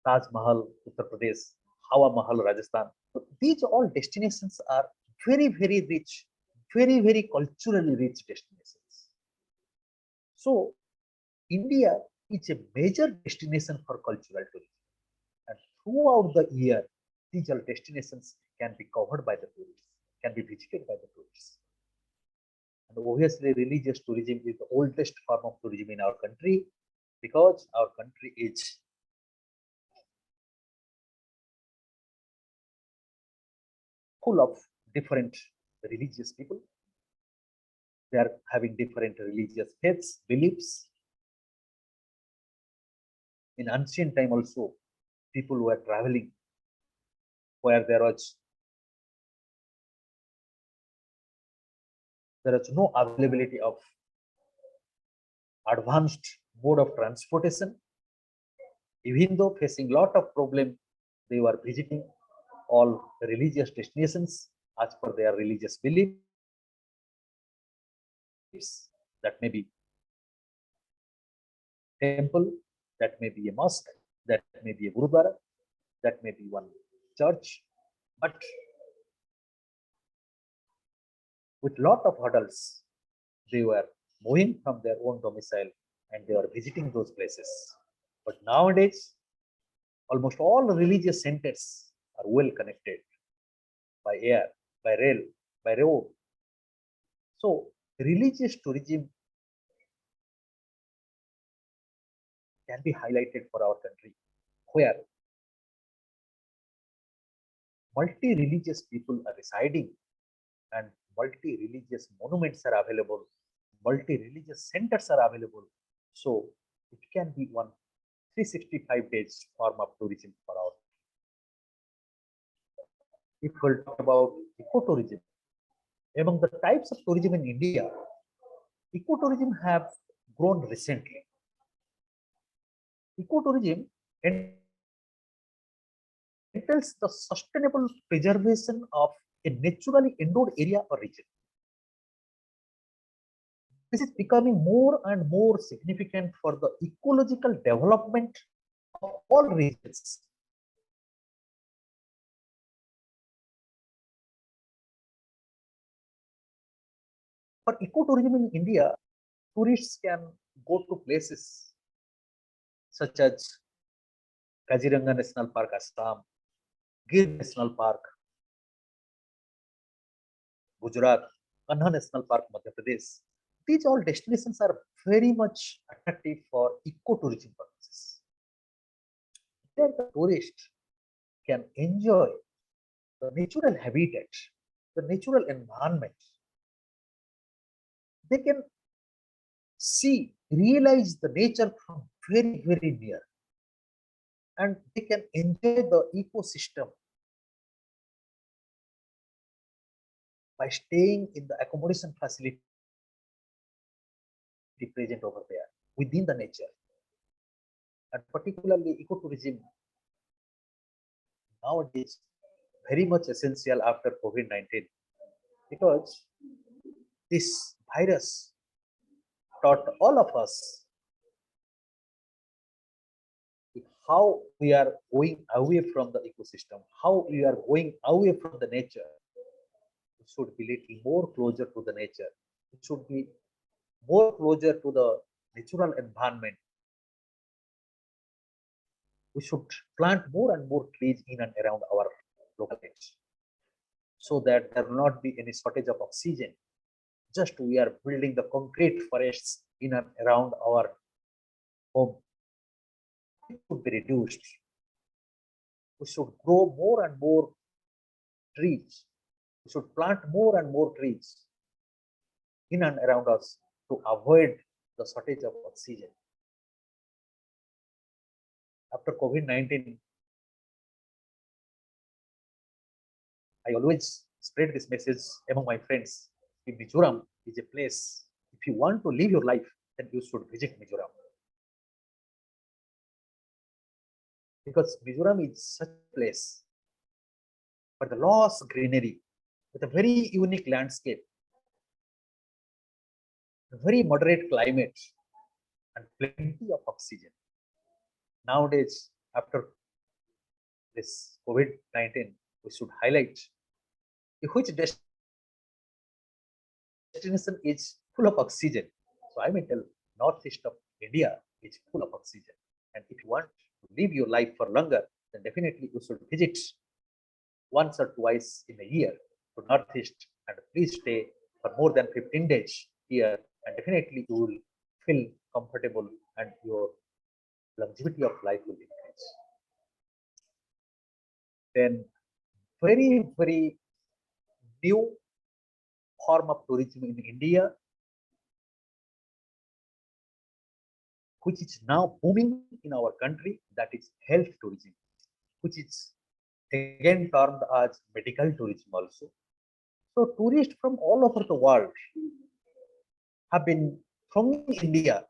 Taj Mahal, Uttar Pradesh, Hawa Mahal, Rajasthan. So these all destinations are very, very rich, very, very culturally rich destinations. So India is a major destination for cultural tourism. And throughout the year, these all destinations can be covered by the tourists, can be visited by the tourists. And obviously, religious tourism is the oldest form of tourism in our country because our country is full of different religious people. They are having different religious faiths, beliefs. In ancient time also, people were traveling where there was no availability of advanced mode of transportation. Even though facing lot of problem, they were visiting all religious destinations as per their religious beliefs. That may be temple, that may be a mosque, that may be a gurudwara, that may be one church, but with lot of hurdles, they were moving from their own domicile and they were visiting those places. But nowadays, almost all religious centers are well connected by air, by rail, by road. So religious tourism can be highlighted for our country, where multi-religious people are residing and multi-religious monuments are available, multi-religious centers are available. So it can be one 365 days form of tourism for our. If we'll talk about ecotourism, among the types of tourism in India, ecotourism have grown recently. Ecotourism entails the sustainable preservation of a naturally endowed area or region. This is becoming more and more significant for the ecological development of all regions. For ecotourism in India, tourists can go to places such as Kaziranga National Park, Assam, Gir National Park, Gujarat, Kanha National Park, Madhya Pradesh. These all destinations are very much attractive for ecotourism purposes. There the tourist can enjoy the natural habitat, the natural environment. They can see, realize the nature from very, very near. And they can enjoy the ecosystem by staying in the accommodation facility present over there within the nature. And particularly ecotourism nowadays very much essential after COVID-19 because this virus taught all of us how we are going away from the ecosystem, how we are going away from the nature. We should be little more closer to the nature. We should be more closer to the natural environment. We should plant more and more trees in and around our localities so that there will not be any shortage of oxygen. Just we are building the concrete forests in and around our home. It should be reduced. We should grow more and more trees. We should plant more and more trees in and around us to avoid the shortage of oxygen. After COVID-19, I always spread this message among my friends. In Mizoram is a place, if you want to live your life, then you should visit Mizoram. Because Mizoram is such a place for the lost greenery, with a very unique landscape, a very moderate climate, and plenty of oxygen. Nowadays, after this COVID-19, we should highlight which destination is full of oxygen. So I may tell northeast of India is full of oxygen. And if you want to live your life for longer, then definitely you should visit once or twice in a year to northeast, and please stay for more than 15 days here, and definitely you will feel comfortable and your longevity of life will increase. Then very new form of tourism in India, which is now booming in our country, that is health tourism, which is again termed as medical tourism also. So tourists from all over the world have been thronging India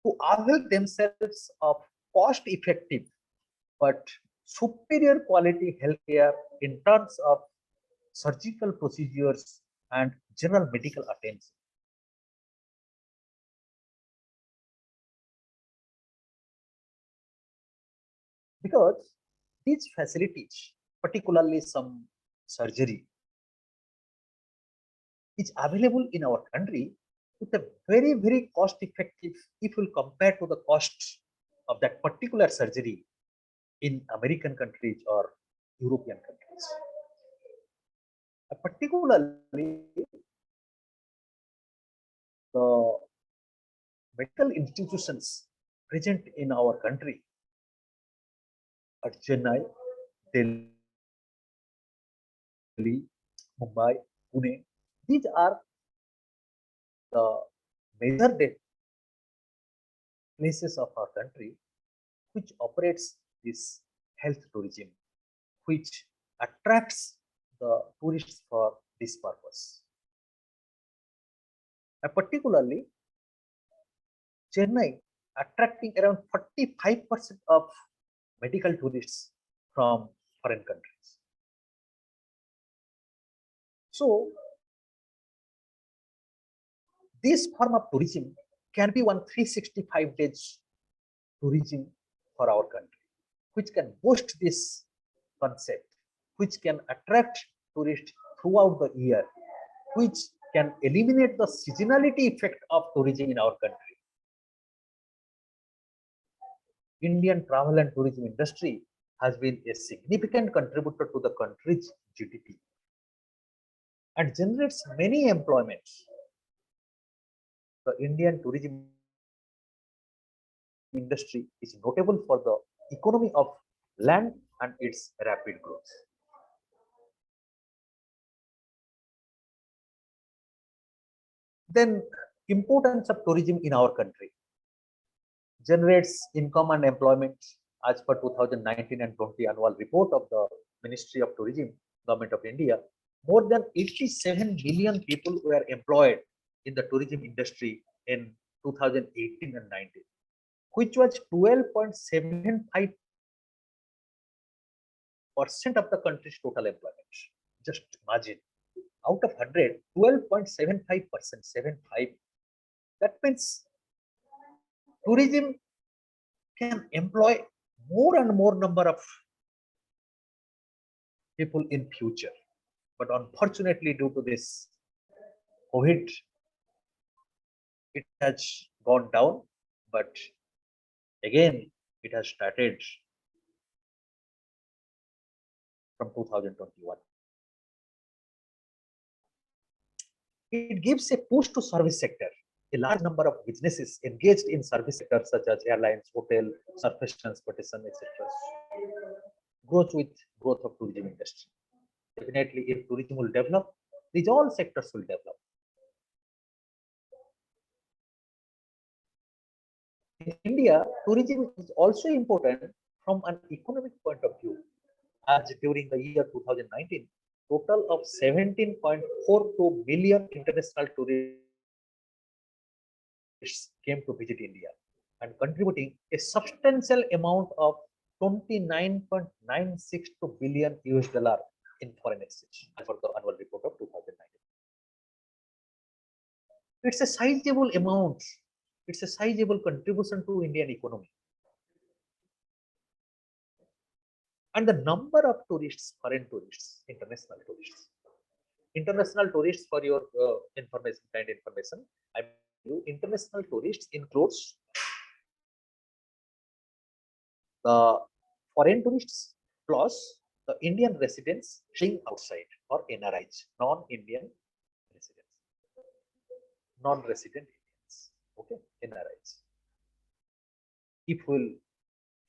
to avail themselves of cost-effective but superior quality healthcare in terms of surgical procedures and general medical attention. Because these facilities, particularly some surgery, is available in our country with a very cost effective if you compare to the cost of that particular surgery in American countries or European countries. Particularly the medical institutions present in our country at Chennai, Delhi, Mumbai, Pune, these are the major places of our country which operates this health tourism, which attracts the tourists for this purpose. Particularly, Chennai attracting around 45% of medical tourists from foreign countries. So, this form of tourism can be one 365 days tourism for our country, which can boost this concept, which can attract tourists throughout the year, which can eliminate the seasonality effect of tourism in our country. Indian travel and tourism industry has been a significant contributor to the country's GDP and generates many employments. The Indian tourism industry is notable for the economy of land and its rapid growth. Then, importance of tourism in our country generates income and employment as per 2019 and 20 annual report of the Ministry of Tourism, Government of India. More than 87 million people were employed in the tourism industry in 2018 and 19, which was 12.75% of the country's total employment. Just imagine, out of 100, 12.75%, 75 That means tourism can employ more and more number of people in future. But unfortunately, due to this COVID, it has gone down. But again, it has started from 2021. It gives a push to service sector. A large number of businesses engaged in service sectors such as airlines, hotel, surface transportation, etc. grows with growth of tourism industry. Definitely, if tourism will develop, these all sectors will develop. In India, tourism is also important from an economic point of view. As during the year 2019, total of 17.42 million international tourists came to visit India and contributing a substantial amount of 29.962 billion US dollar in foreign exchange as per the annual report of 2019. It's a sizable amount. It's a sizable contribution to Indian economy. And the number of tourists, foreign tourists, international tourists for your information, I mean, international tourists includes the foreign tourists plus the Indian residents staying outside or NRIs, non-Indian residents, non-resident Indians, okay, NRIs. If we'll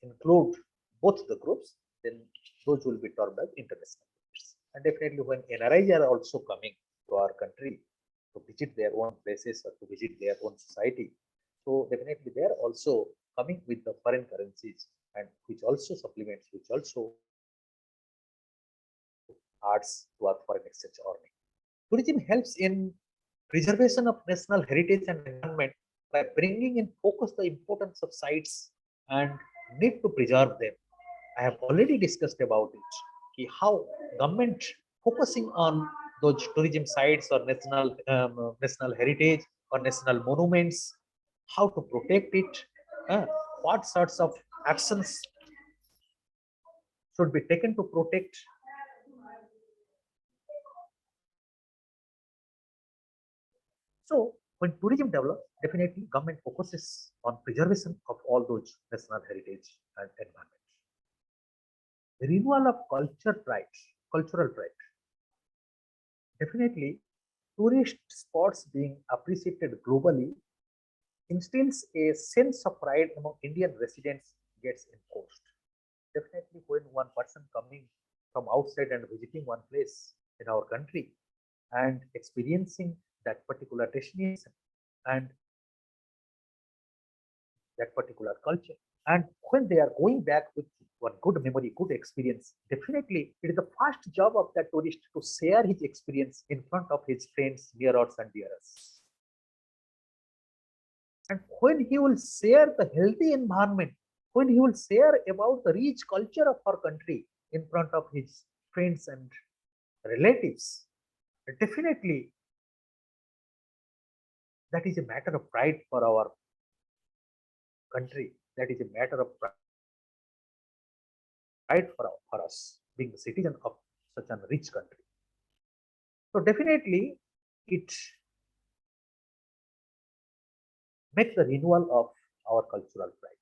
include both the groups, then those will be termed as international tourists. And definitely when NRIs are also coming to our country to visit their own places or to visit their own society, so definitely they are also coming with the foreign currencies and which also supplements, which also adds to our foreign exchange earning. Tourism helps in preservation of national heritage and environment by bringing in focus the importance of sites and need to preserve them. I have already discussed about it, how government focusing on those tourism sites or national heritage or national monuments, how to protect it, what sorts of actions should be taken to protect. So when tourism develops, definitely government focuses on preservation of all those national heritage and environment. The renewal of cultural pride. Definitely, tourist spots being appreciated globally instills a sense of pride among Indian residents gets enforced. Definitely, when one person coming from outside and visiting one place in our country and experiencing that particular destination and that particular culture, and when they are going back with one good memory, good experience, definitely it is the first job of that tourist to share his experience in front of his friends, nearers and dearest. And when he will share the healthy environment, when he will share about the rich culture of our country in front of his friends and relatives, definitely that is a matter of pride for our country. That is a matter of pride for us being the citizen of such a rich country. So definitely it makes the renewal of our cultural pride.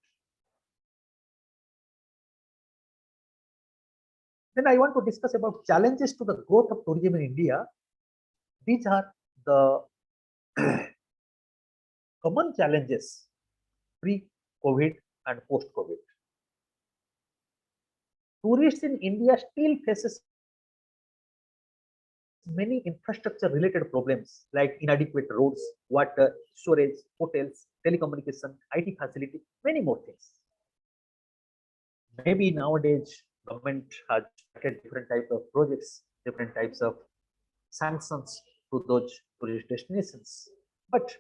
Then I want to discuss about challenges to the growth of tourism in India. These are the common challenges pre-COVID and post-COVID. Tourists in India still faces many infrastructure related problems like inadequate roads, water, storage, hotels, telecommunication, IT facility, many more things. Maybe nowadays government has started different types of projects, different types of sanctions to those tourist destinations. But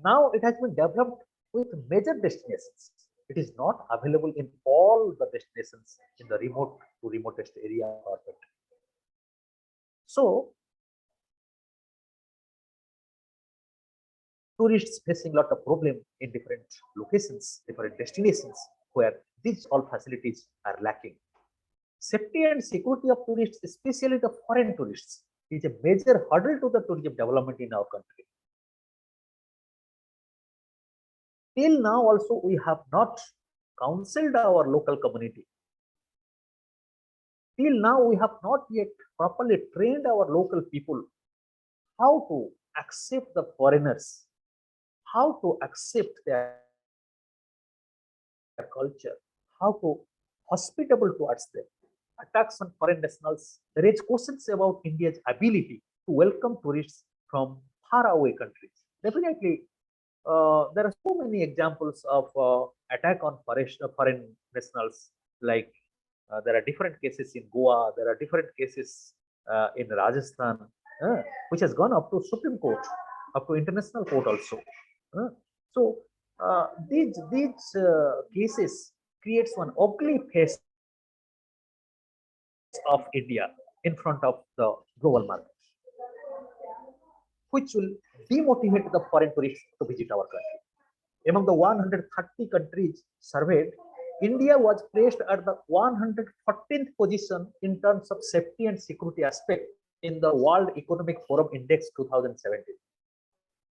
now it has been developed with major destinations. It is not available in all the destinations in the remote to remotest area of our country. So tourists facing a lot of problem in different locations, different destinations where these all facilities are lacking. Safety and security of tourists, especially the foreign tourists, is a major hurdle to the tourism development in our country. Till now also we have not counseled our local community. Till now we have not yet properly trained our local people how to accept the foreigners, how to accept their culture, how to hospitable towards them. Attacks on foreign nationals raise questions about India's ability to welcome tourists from faraway countries. Definitely, there are so many examples of attack on foreign nationals. Like there are different cases in Goa, there are different cases in Rajasthan, which has gone up to Supreme Court, up to International Court also. So these cases creates one ugly face of India in front of the global market, which will demotivate the foreign tourists to visit our country. Among the 130 countries surveyed, India was placed at the 114th position in terms of safety and security aspect in the World Economic Forum Index 2017,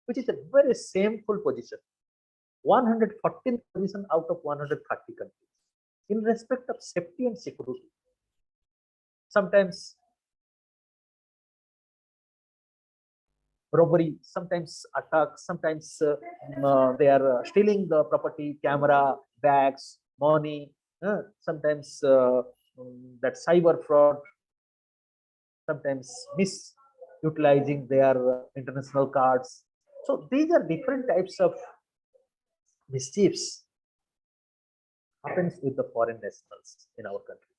which is a very shameful position. 114th position out of 130 countries in respect of safety and security. Sometimes robbery, sometimes attacks, sometimes they are stealing the property, camera, bags, money, sometimes that cyber fraud, sometimes misutilizing their international cards. So these are different types of mischiefs happens with the foreign nationals in our country.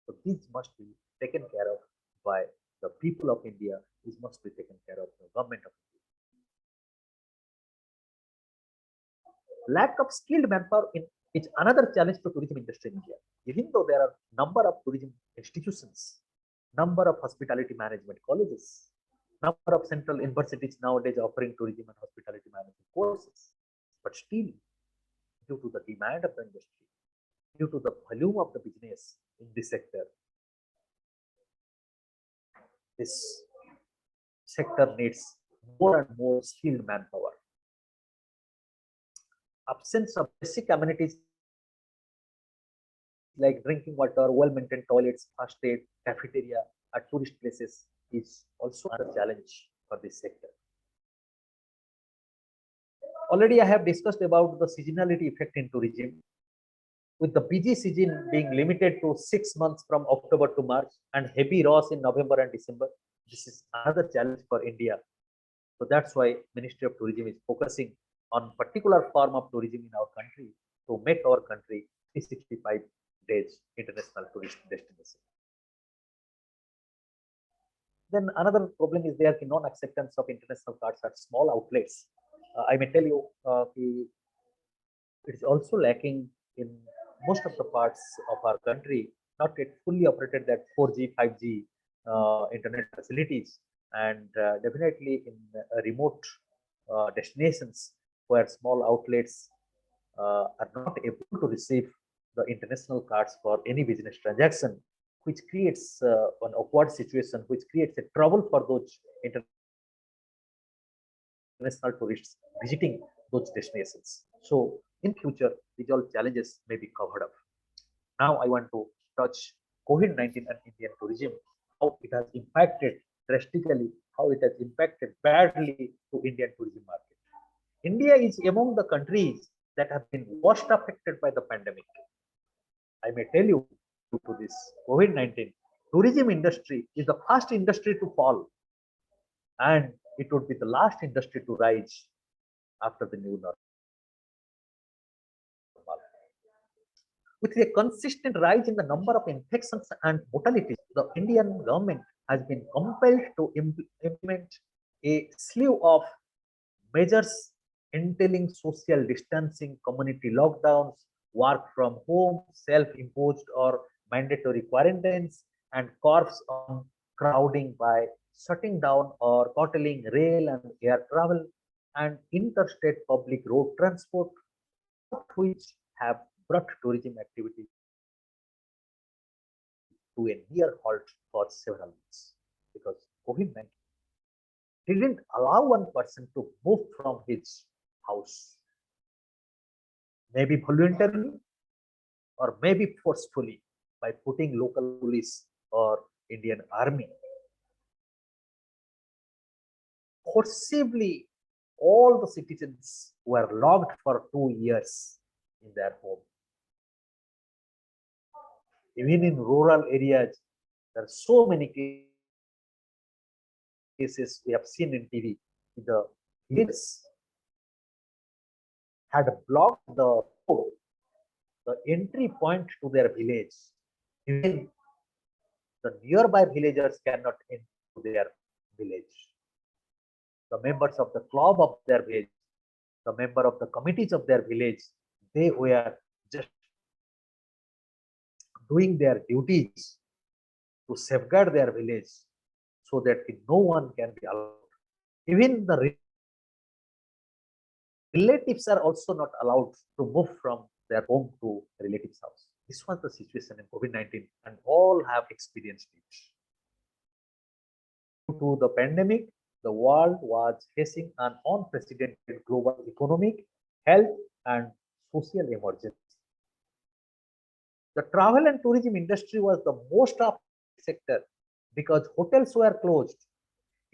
So these must be taken care of by the people of India. This must be taken care of by the government of India. Lack of skilled manpower is another challenge to tourism industry in India. Even though there are number of tourism institutions, number of hospitality management colleges, number of central universities nowadays offering tourism and hospitality management courses, but still, due to the demand of the industry, due to the volume of the business in this sector, this sector needs more and more skilled manpower. Absence of basic amenities like drinking water, well-maintained toilets, first aid, cafeteria at tourist places is also a challenge for this sector. Already I have discussed about the seasonality effect in tourism. With the busy season being limited to 6 months from October to March and heavy rains in November and December, this is another challenge for India. So that's why Ministry of Tourism is focusing on particular form of tourism in our country to make our country 365 days international tourist destination. Then another problem is there non-acceptance of international cards at small outlets. I may tell you, it is also lacking in most of the parts of our country, not yet fully operated that 4G, 5G internet facilities, and definitely in remote destinations where small outlets are not able to receive the international cards for any business transaction, which creates an awkward situation, which creates a trouble for those international tourists visiting those destinations. So in future, these all challenges may be covered up. Now I want to touch COVID-19 and Indian tourism, how it has impacted drastically, how it has impacted badly to Indian tourism market. India is among the countries that have been worst affected by the pandemic. I may tell you, due to this COVID-19, tourism industry is the first industry to fall, and it would be the last industry to rise after the new normal. With a consistent rise in the number of infections and mortalities, the Indian government has been compelled to implement a slew of measures entailing social distancing, community lockdowns, work from home, self-imposed or mandatory quarantines, and curbs on crowding by shutting down or curtailing rail and air travel, and interstate public road transport, which have brought tourism activity to a near halt for several months because COVID-19 didn't allow one person to move from his house, maybe voluntarily or maybe forcefully by putting local police or Indian army. Forcibly, all the citizens were locked for 2 years in their home. Even in rural areas, there are so many cases we have seen in TV. The villages had blocked the road, the entry point to their village. Even the nearby villagers cannot enter their village. The members of the club of their village, the member of the committees of their village, they were just doing their duties to safeguard their village so that no one can be allowed. Even the relatives are also not allowed to move from their home to relatives' house. This was the situation in COVID-19 and all have experienced it. Due to the pandemic, the world was facing an unprecedented global economic, health, and social emergency. The travel and tourism industry was the most affected sector because hotels were closed,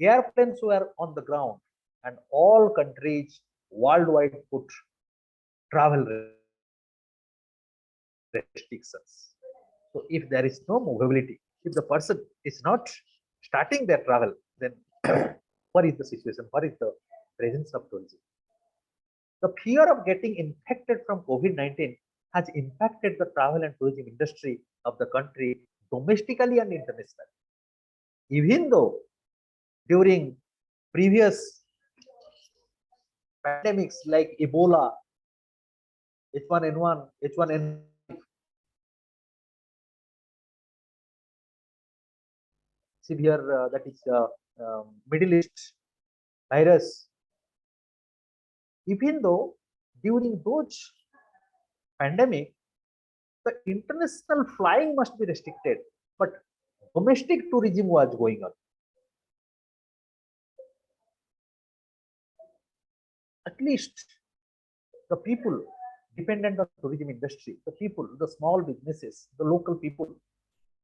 airplanes were on the ground, and all countries worldwide put travel restrictions. So if there is no mobility, if the person is not starting their travel, then what is the situation? What is the presence of tourism? The fear of getting infected from COVID-19 has impacted the travel and tourism industry of the country domestically and internationally. Even though during previous pandemics like Ebola, H1N1, H1N, severe that is Middle East virus, even though during those pandemic, the international flying must be restricted, but domestic tourism was going on. At least the people dependent on tourism industry, the people, the small businesses, the local people,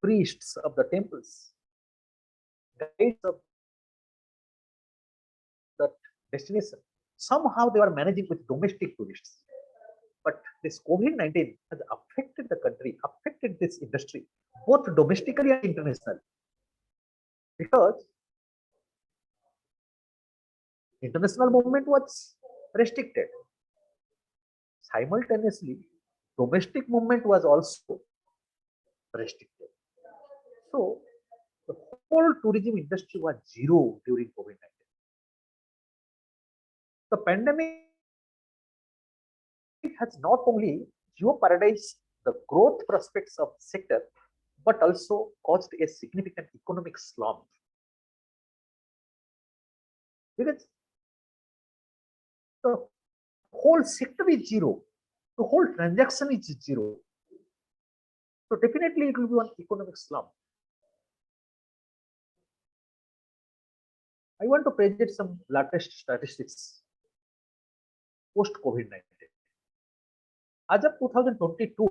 priests of the temples, guides of that destination, somehow they were managing with domestic tourists. But this COVID-19 has affected the country, affected this industry, both domestically and internationally. Because international movement was restricted. Simultaneously, domestic movement was also restricted. So the whole tourism industry was zero during COVID-19. The pandemic has not only jeopardized the growth prospects of the sector, but also caused a significant economic slump. Because the whole sector is zero, the whole transaction is zero. So definitely it will be an economic slump. I want to present some latest statistics post COVID-19. As of 2022,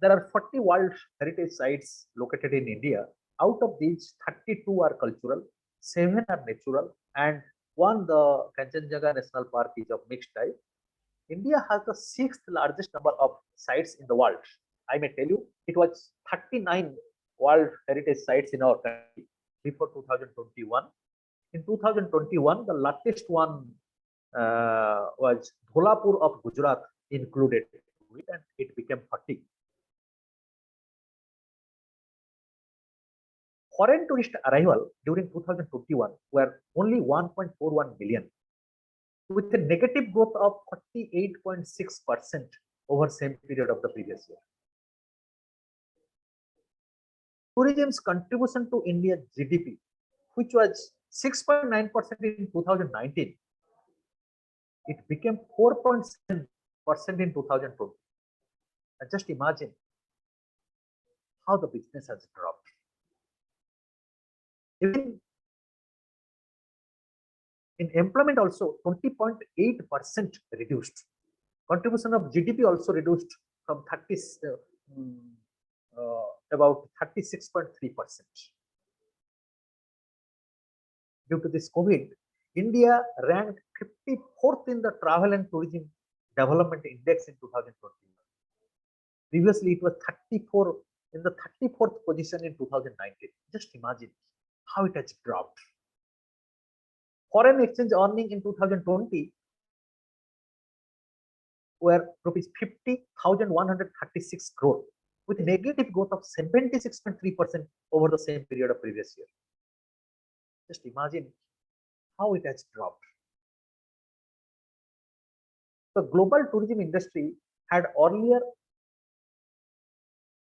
there are 40 World Heritage Sites located in India. Out of these, 32 are cultural, 7 are natural, and 1, the Kanchenjunga National Park, is of mixed type. India has the 6th largest number of sites in the world. I may tell you, it was 39 World Heritage Sites in our country before 2021. In 2021, the latest one was Dholapur of Gujarat included, and it became 40. Foreign tourist arrival during 2021 were only 1.41 billion, with a negative growth of 48.6% over same period of the previous year. Tourism's contribution to India's GDP, which was 6.9% in 2019. It became 4.7% in 2020. And just imagine how the business has dropped. Even in employment also 20.8% reduced. Contribution of GDP also reduced from about 36.3%. Due to this COVID, India ranked 54th in the Travel and Tourism Development Index in 2021. Previously, it was 34 in the 34th position in 2019. Just imagine how it has dropped. Foreign exchange earning in 2020 were rupees 50,136 crore, with negative growth of 76.3% over the same period of previous year. Just imagine how it has dropped. The global tourism industry had earlier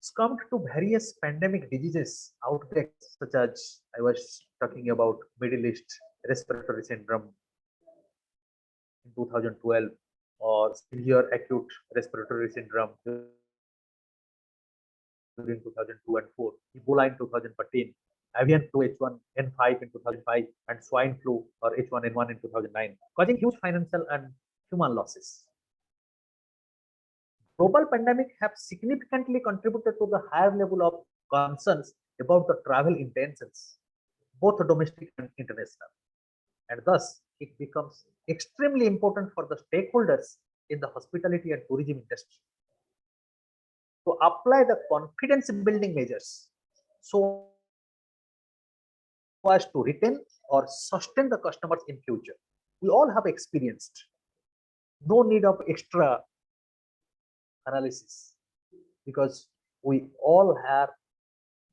succumbed to various pandemic diseases outbreaks, such as I was talking about Middle East respiratory syndrome in 2012, or severe acute respiratory syndrome during 2002 and 4, Ebola in 2014, avian flu H1N5 in 2005, and swine flu or H1N1 in 2009, causing huge financial and human losses. Global pandemic have significantly contributed to the higher level of concerns about the travel intentions, both domestic and international. And thus, it becomes extremely important for the stakeholders in the hospitality and tourism industry to apply the confidence building measures so as to retain or sustain the customers in future. We all have experienced no need of extra analysis, because we all have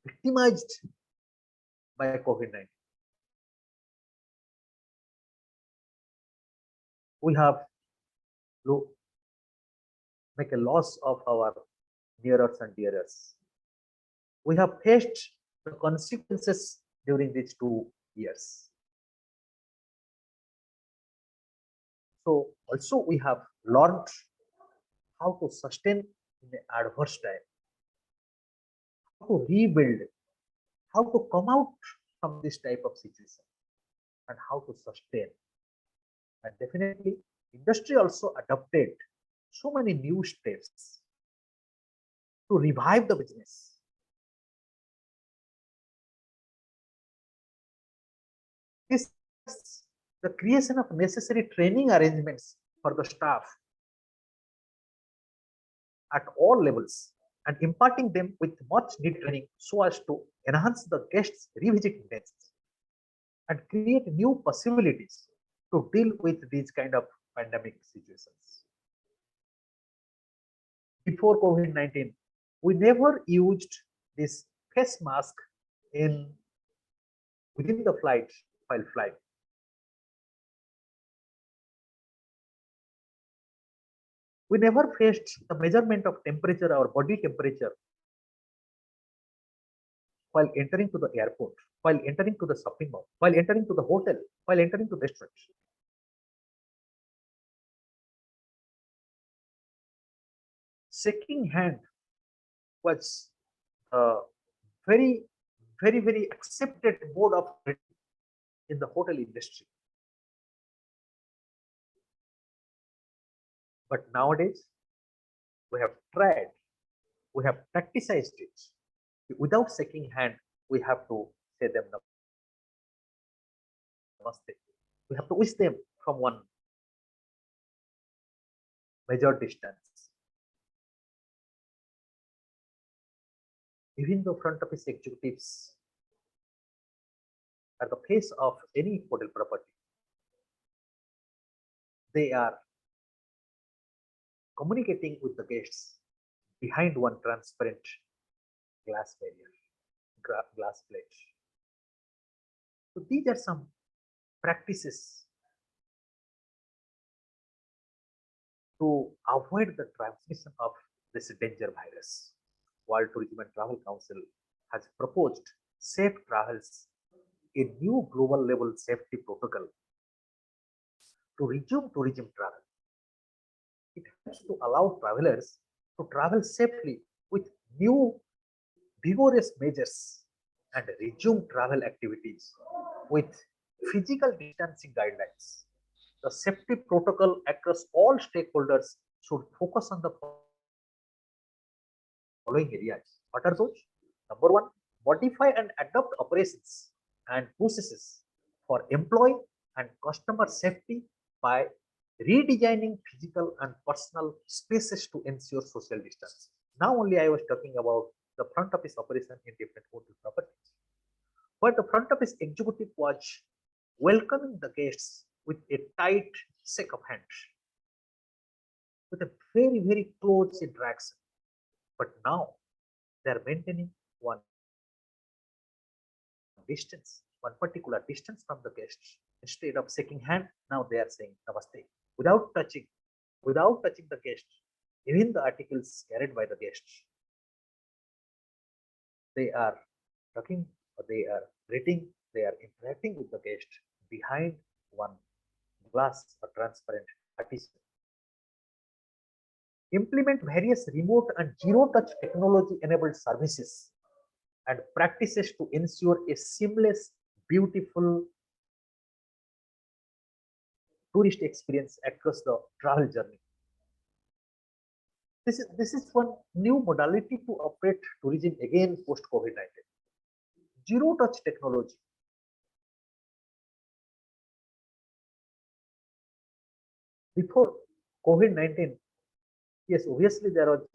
victimized by COVID-19. We have make a loss of our nearest and dearest. We have faced the consequences during these 2 years. So also we have learned how to sustain in an adverse time, how to rebuild, how to come out from this type of situation, and how to sustain. And definitely, industry also adopted so many new steps to revive the business. This is the creation of necessary training arrangements for the staff at all levels and imparting them with much needed training so as to enhance the guests' revisit intents and create new possibilities to deal with these kind of pandemic situations. Before COVID-19, we never used this face mask within the flight while flying. We never faced the measurement of temperature, our body temperature, while entering to the airport, while entering to the shopping mall, while entering to the hotel, while entering to the restaurant. Shaking hand was a very accepted mode of in the hotel industry. But nowadays, we have tried, we have practiced it. Without shaking hand, we have to say them namaste. We have to wish them from one major distance. Even though front office executives are the face of any hotel property, they are communicating with the guests behind one transparent glass barrier, glass plate. So these are some practices to avoid the transmission of this danger virus. World Tourism and Travel Council has proposed safe travels a new global level safety protocol to resume tourism travel. It helps to allow travelers to travel safely with new vigorous measures and resume travel activities with physical distancing guidelines. The safety protocol across all stakeholders should focus on the following areas. What are those? Number one, modify and adapt operations and processes for employee and customer safety by redesigning physical and personal spaces to ensure social distance. Now only I was talking about the front office operation in different hotel properties. But the front office executive was welcoming the guests with a tight shake of hands, with a very, very close interaction. But now they are maintaining one distance, one particular distance from the guests. Instead of shaking hand, now they are saying namaste without touching the guests. Even the articles carried by the guests, they are talking, or they are greeting, they are interacting with the guest behind one glass or transparent partition. Implement various remote and zero-touch technology-enabled services and practices to ensure a seamless, beautiful tourist experience across the travel journey. This is one new modality to operate tourism again post COVID-19. Zero-touch technology. Before COVID-19, yes, obviously there was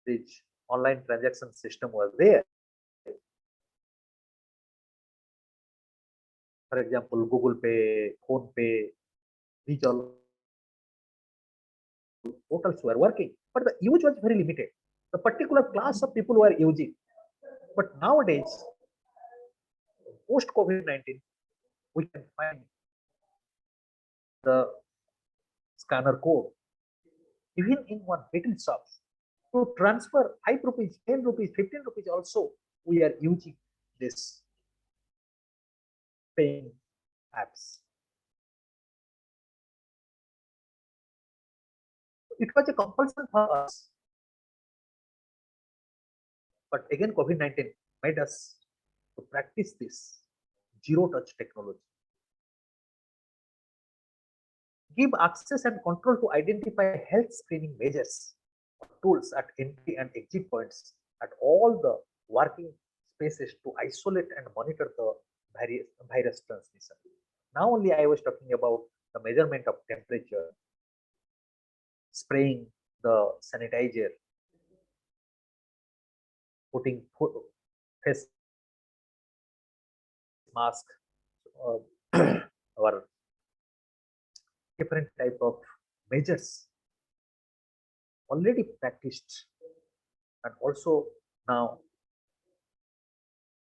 this online transaction system was there. For example, Google Pay, Phone Pay, these all portals were working, but the use was very limited. The particular class of people were using. But nowadays, post COVID-19, we can find the scanner code even in one retail shop. To transfer 5 rupees, 10 rupees, 15 rupees also, we are using this paying apps. It was a compulsion for us. But again, COVID-19 made us to practice this zero-touch technology. Give access and control to identify health screening measures or tools at entry and exit points at all the working spaces to isolate and monitor the virus transmission. Now only I was talking about the measurement of temperature, spraying the sanitizer, putting face mask, or different type of measures already practiced, and also now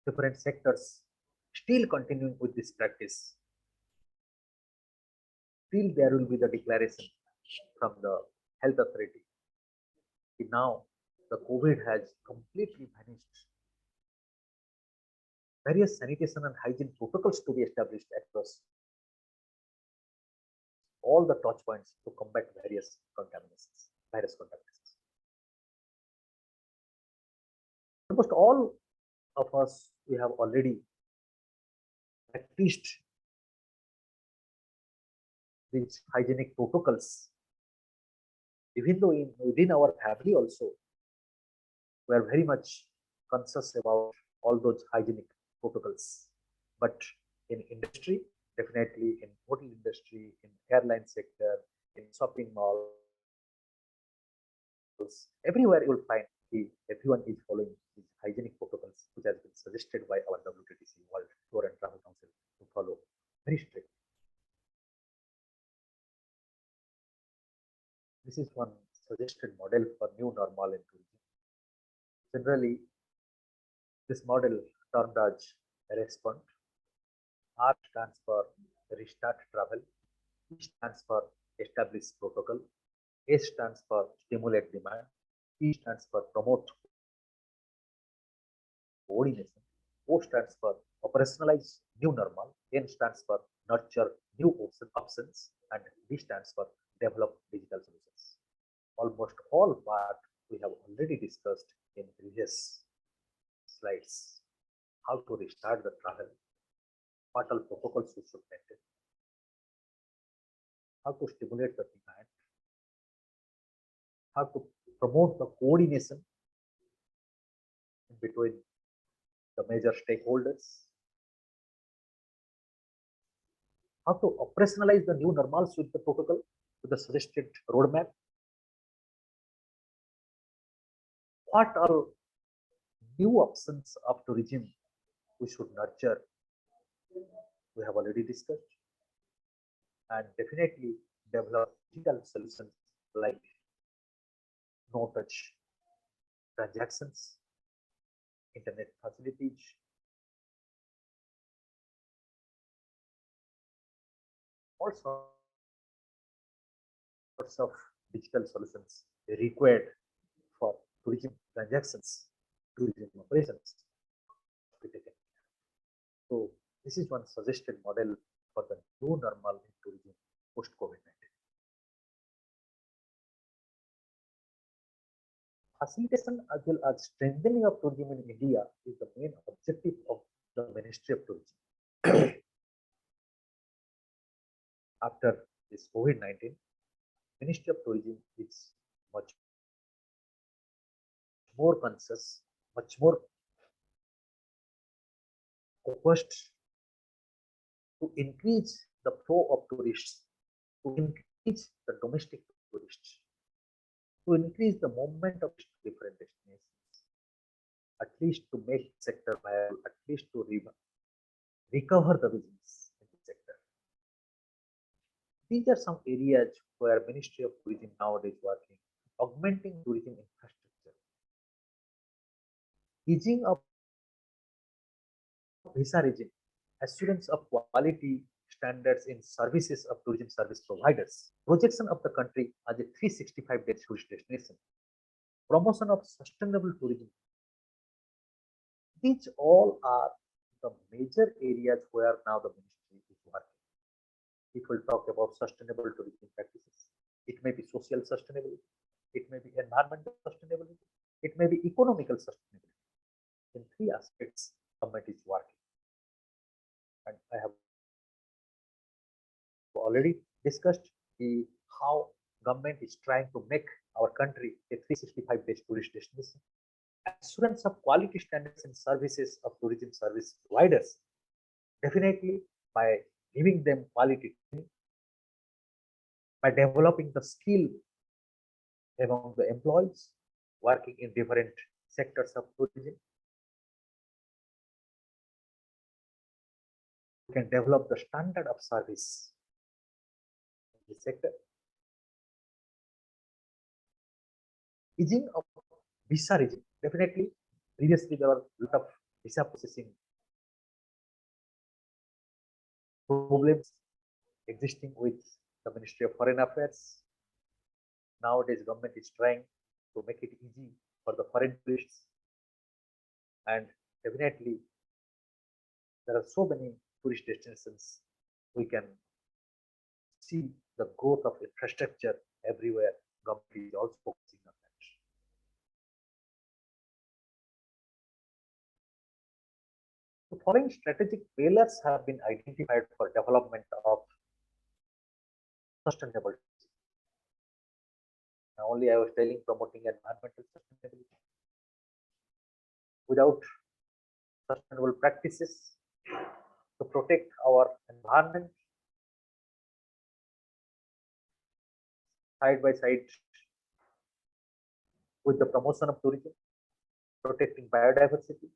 different sectors still continuing with this practice. Still there will be the declaration from the health authority. Now the COVID has completely vanished. Various sanitation and hygiene protocols to be established across all the touch points to combat various contaminations, virus contaminations. Almost all of us, we have already practiced these hygienic protocols. Even though within our family also, we are very much conscious about all those hygienic protocols. But in industry, definitely in hotel industry, in airline sector, in shopping malls, everywhere you will find everyone is following these hygienic protocols, which has been suggested by our WTTC, World Tour and Travel Council, to follow very strict. This is one suggested model for new normal in tourism. Generally, this model termed as RESPOND. R stands for restart travel, E stands for establish protocol, S stands for stimulate demand, P stands for promote coordination, O stands for operationalize new normal. N stands for nurture new options, and D stands for develop digital solutions. Almost all part we have already discussed in previous slides. How to restart the travel, what all protocols we should maintain, how to stimulate the demand, how to promote the coordination between the major stakeholders, how to operationalize the new normals with the protocol, with the suggested roadmap, what are new options of tourism we should nurture, we have already discussed, and definitely develop digital solutions like no touch transactions, internet facilities, all sorts of digital solutions required for tourism transactions, tourism operations. So this is one suggested model for the new normal in tourism post COVID-19. Facilitation as well as strengthening of tourism in India is the main objective of the Ministry of Tourism. After this COVID-19, Ministry of Tourism is much more conscious, much more focused to increase the flow of tourists, to increase the domestic tourists, to increase the movement of different destinations, at least to make sector viable, at least to recover the business in the sector. These are some areas where Ministry of Tourism nowadays working, augmenting tourism infrastructure, easing of visa regime, assurance of quality standards in services of tourism service providers, projection of the country as a 365-day tourist destination, promotion of sustainable tourism. These all are the major areas where now the ministry is working. It will talk about sustainable tourism practices. It may be social sustainability, it may be environmental sustainability, it may be economical sustainability. In three aspects, government is working. And I have already discussed how government is trying to make our country a 365-day tourist destination. Assurance of quality standards and services of tourism service providers, definitely by giving them quality training, by developing the skill among the employees working in different sectors of tourism. We can develop the standard of service in the sector. Easing of visa regime, definitely previously there were a lot of visa processing problems existing with the Ministry of Foreign Affairs. Nowadays, government is trying to make it easy for the foreign tourists, and definitely there are so many tourist destinations. We can see the growth of infrastructure everywhere. Government is also focusing on that. The following strategic pillars have been identified for development of sustainable. Now only I was telling promoting environmental sustainability. Without sustainable practices to protect our environment, side by side with the promotion of tourism, protecting biodiversity,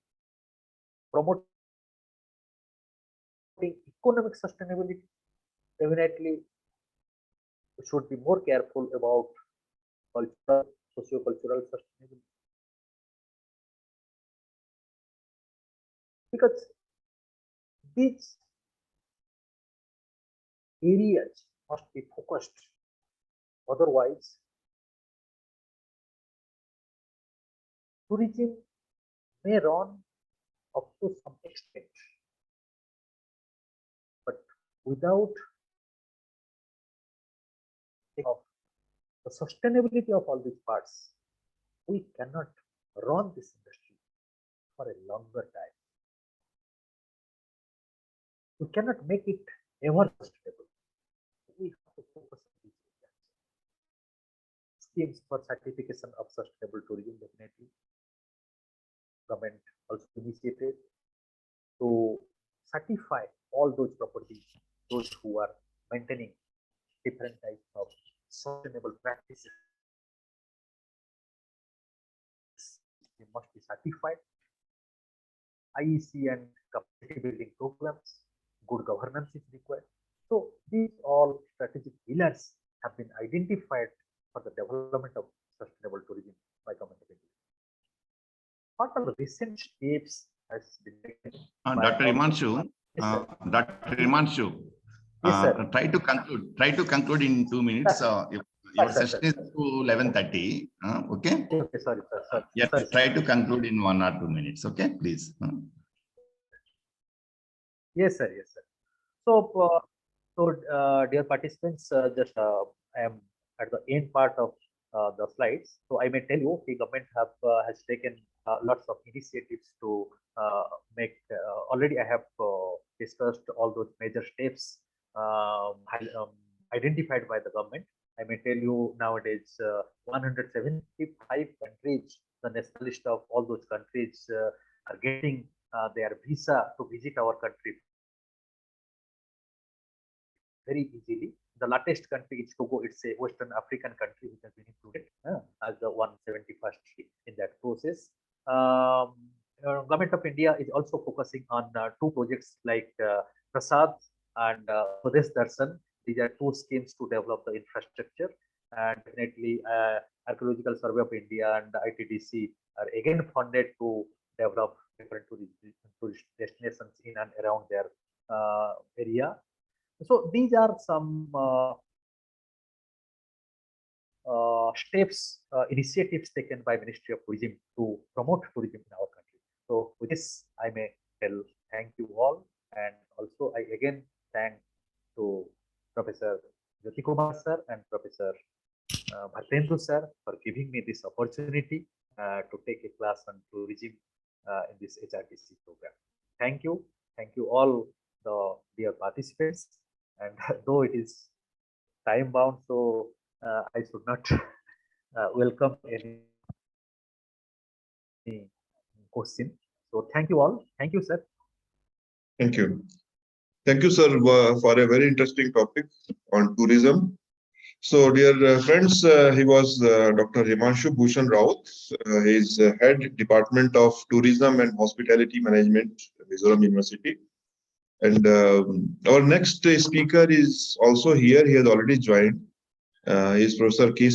promoting economic sustainability, definitely we should be more careful about cultural, socio-cultural sustainability. Because these areas must be focused, otherwise tourism may run up to some extent, without of the sustainability of all these parts, we cannot run this industry for a longer time. We cannot make it ever sustainable. We have to focus on these areas. Schemes for certification of sustainable tourism, definitely. Government also initiated to certify all those properties, those who are maintaining different types of sustainable practices. They must be certified. IEC and capacity building programs, good governance is required. So these all strategic pillars have been identified for the development of sustainable tourism by Government of India. What are the recent steps has been taken? Dr. Himanshu, Yes, sir. Dr. Himanshu, Yes, sir. try to conclude. Try to conclude in 2 minutes. Your Sir, session is to 11:30. Okay. Okay, sorry, sir. Sorry. Yes. Sorry, Try to conclude in 1 or 2 minutes. Okay, please. Yes, sir. Yes, sir. So, dear participants, just I am at the end part of the slides. So I may tell you, the government has taken lots of initiatives to make. Already, I have discussed all those major steps identified by the government. I may tell you nowadays 175 countries, the national list of all those countries are getting their visa to visit our country very easily. The latest country is Togo. It's a Western African country which has been included as the 171st in that process. Government of India is also focusing on 2 projects like Prasad and Pradesh Darshan. These are 2 schemes to develop the infrastructure, and definitely Archaeological Survey of India and ITDC are again funded to develop different tourist destinations in and around their area. So these are some steps, initiatives taken by Ministry of Tourism to promote tourism in our country. So with this, I may thank you all, and also I again thank to Professor Jyoti Kumar sir and Professor Bhartendra sir for giving me this opportunity to take a class on tourism in this HRTC program. Thank you all the dear participants. And though it is time bound, so I should not welcome any question. So thank you all. Thank you, sir. Thank you. Thank you, sir, for a very interesting topic on tourism. So, dear friends, he was Dr. Himanshu Bhusan Raut. He is head Department of Tourism and Hospitality Management, Mizoram University. And our next speaker is also here. He has already joined. He is Professor K.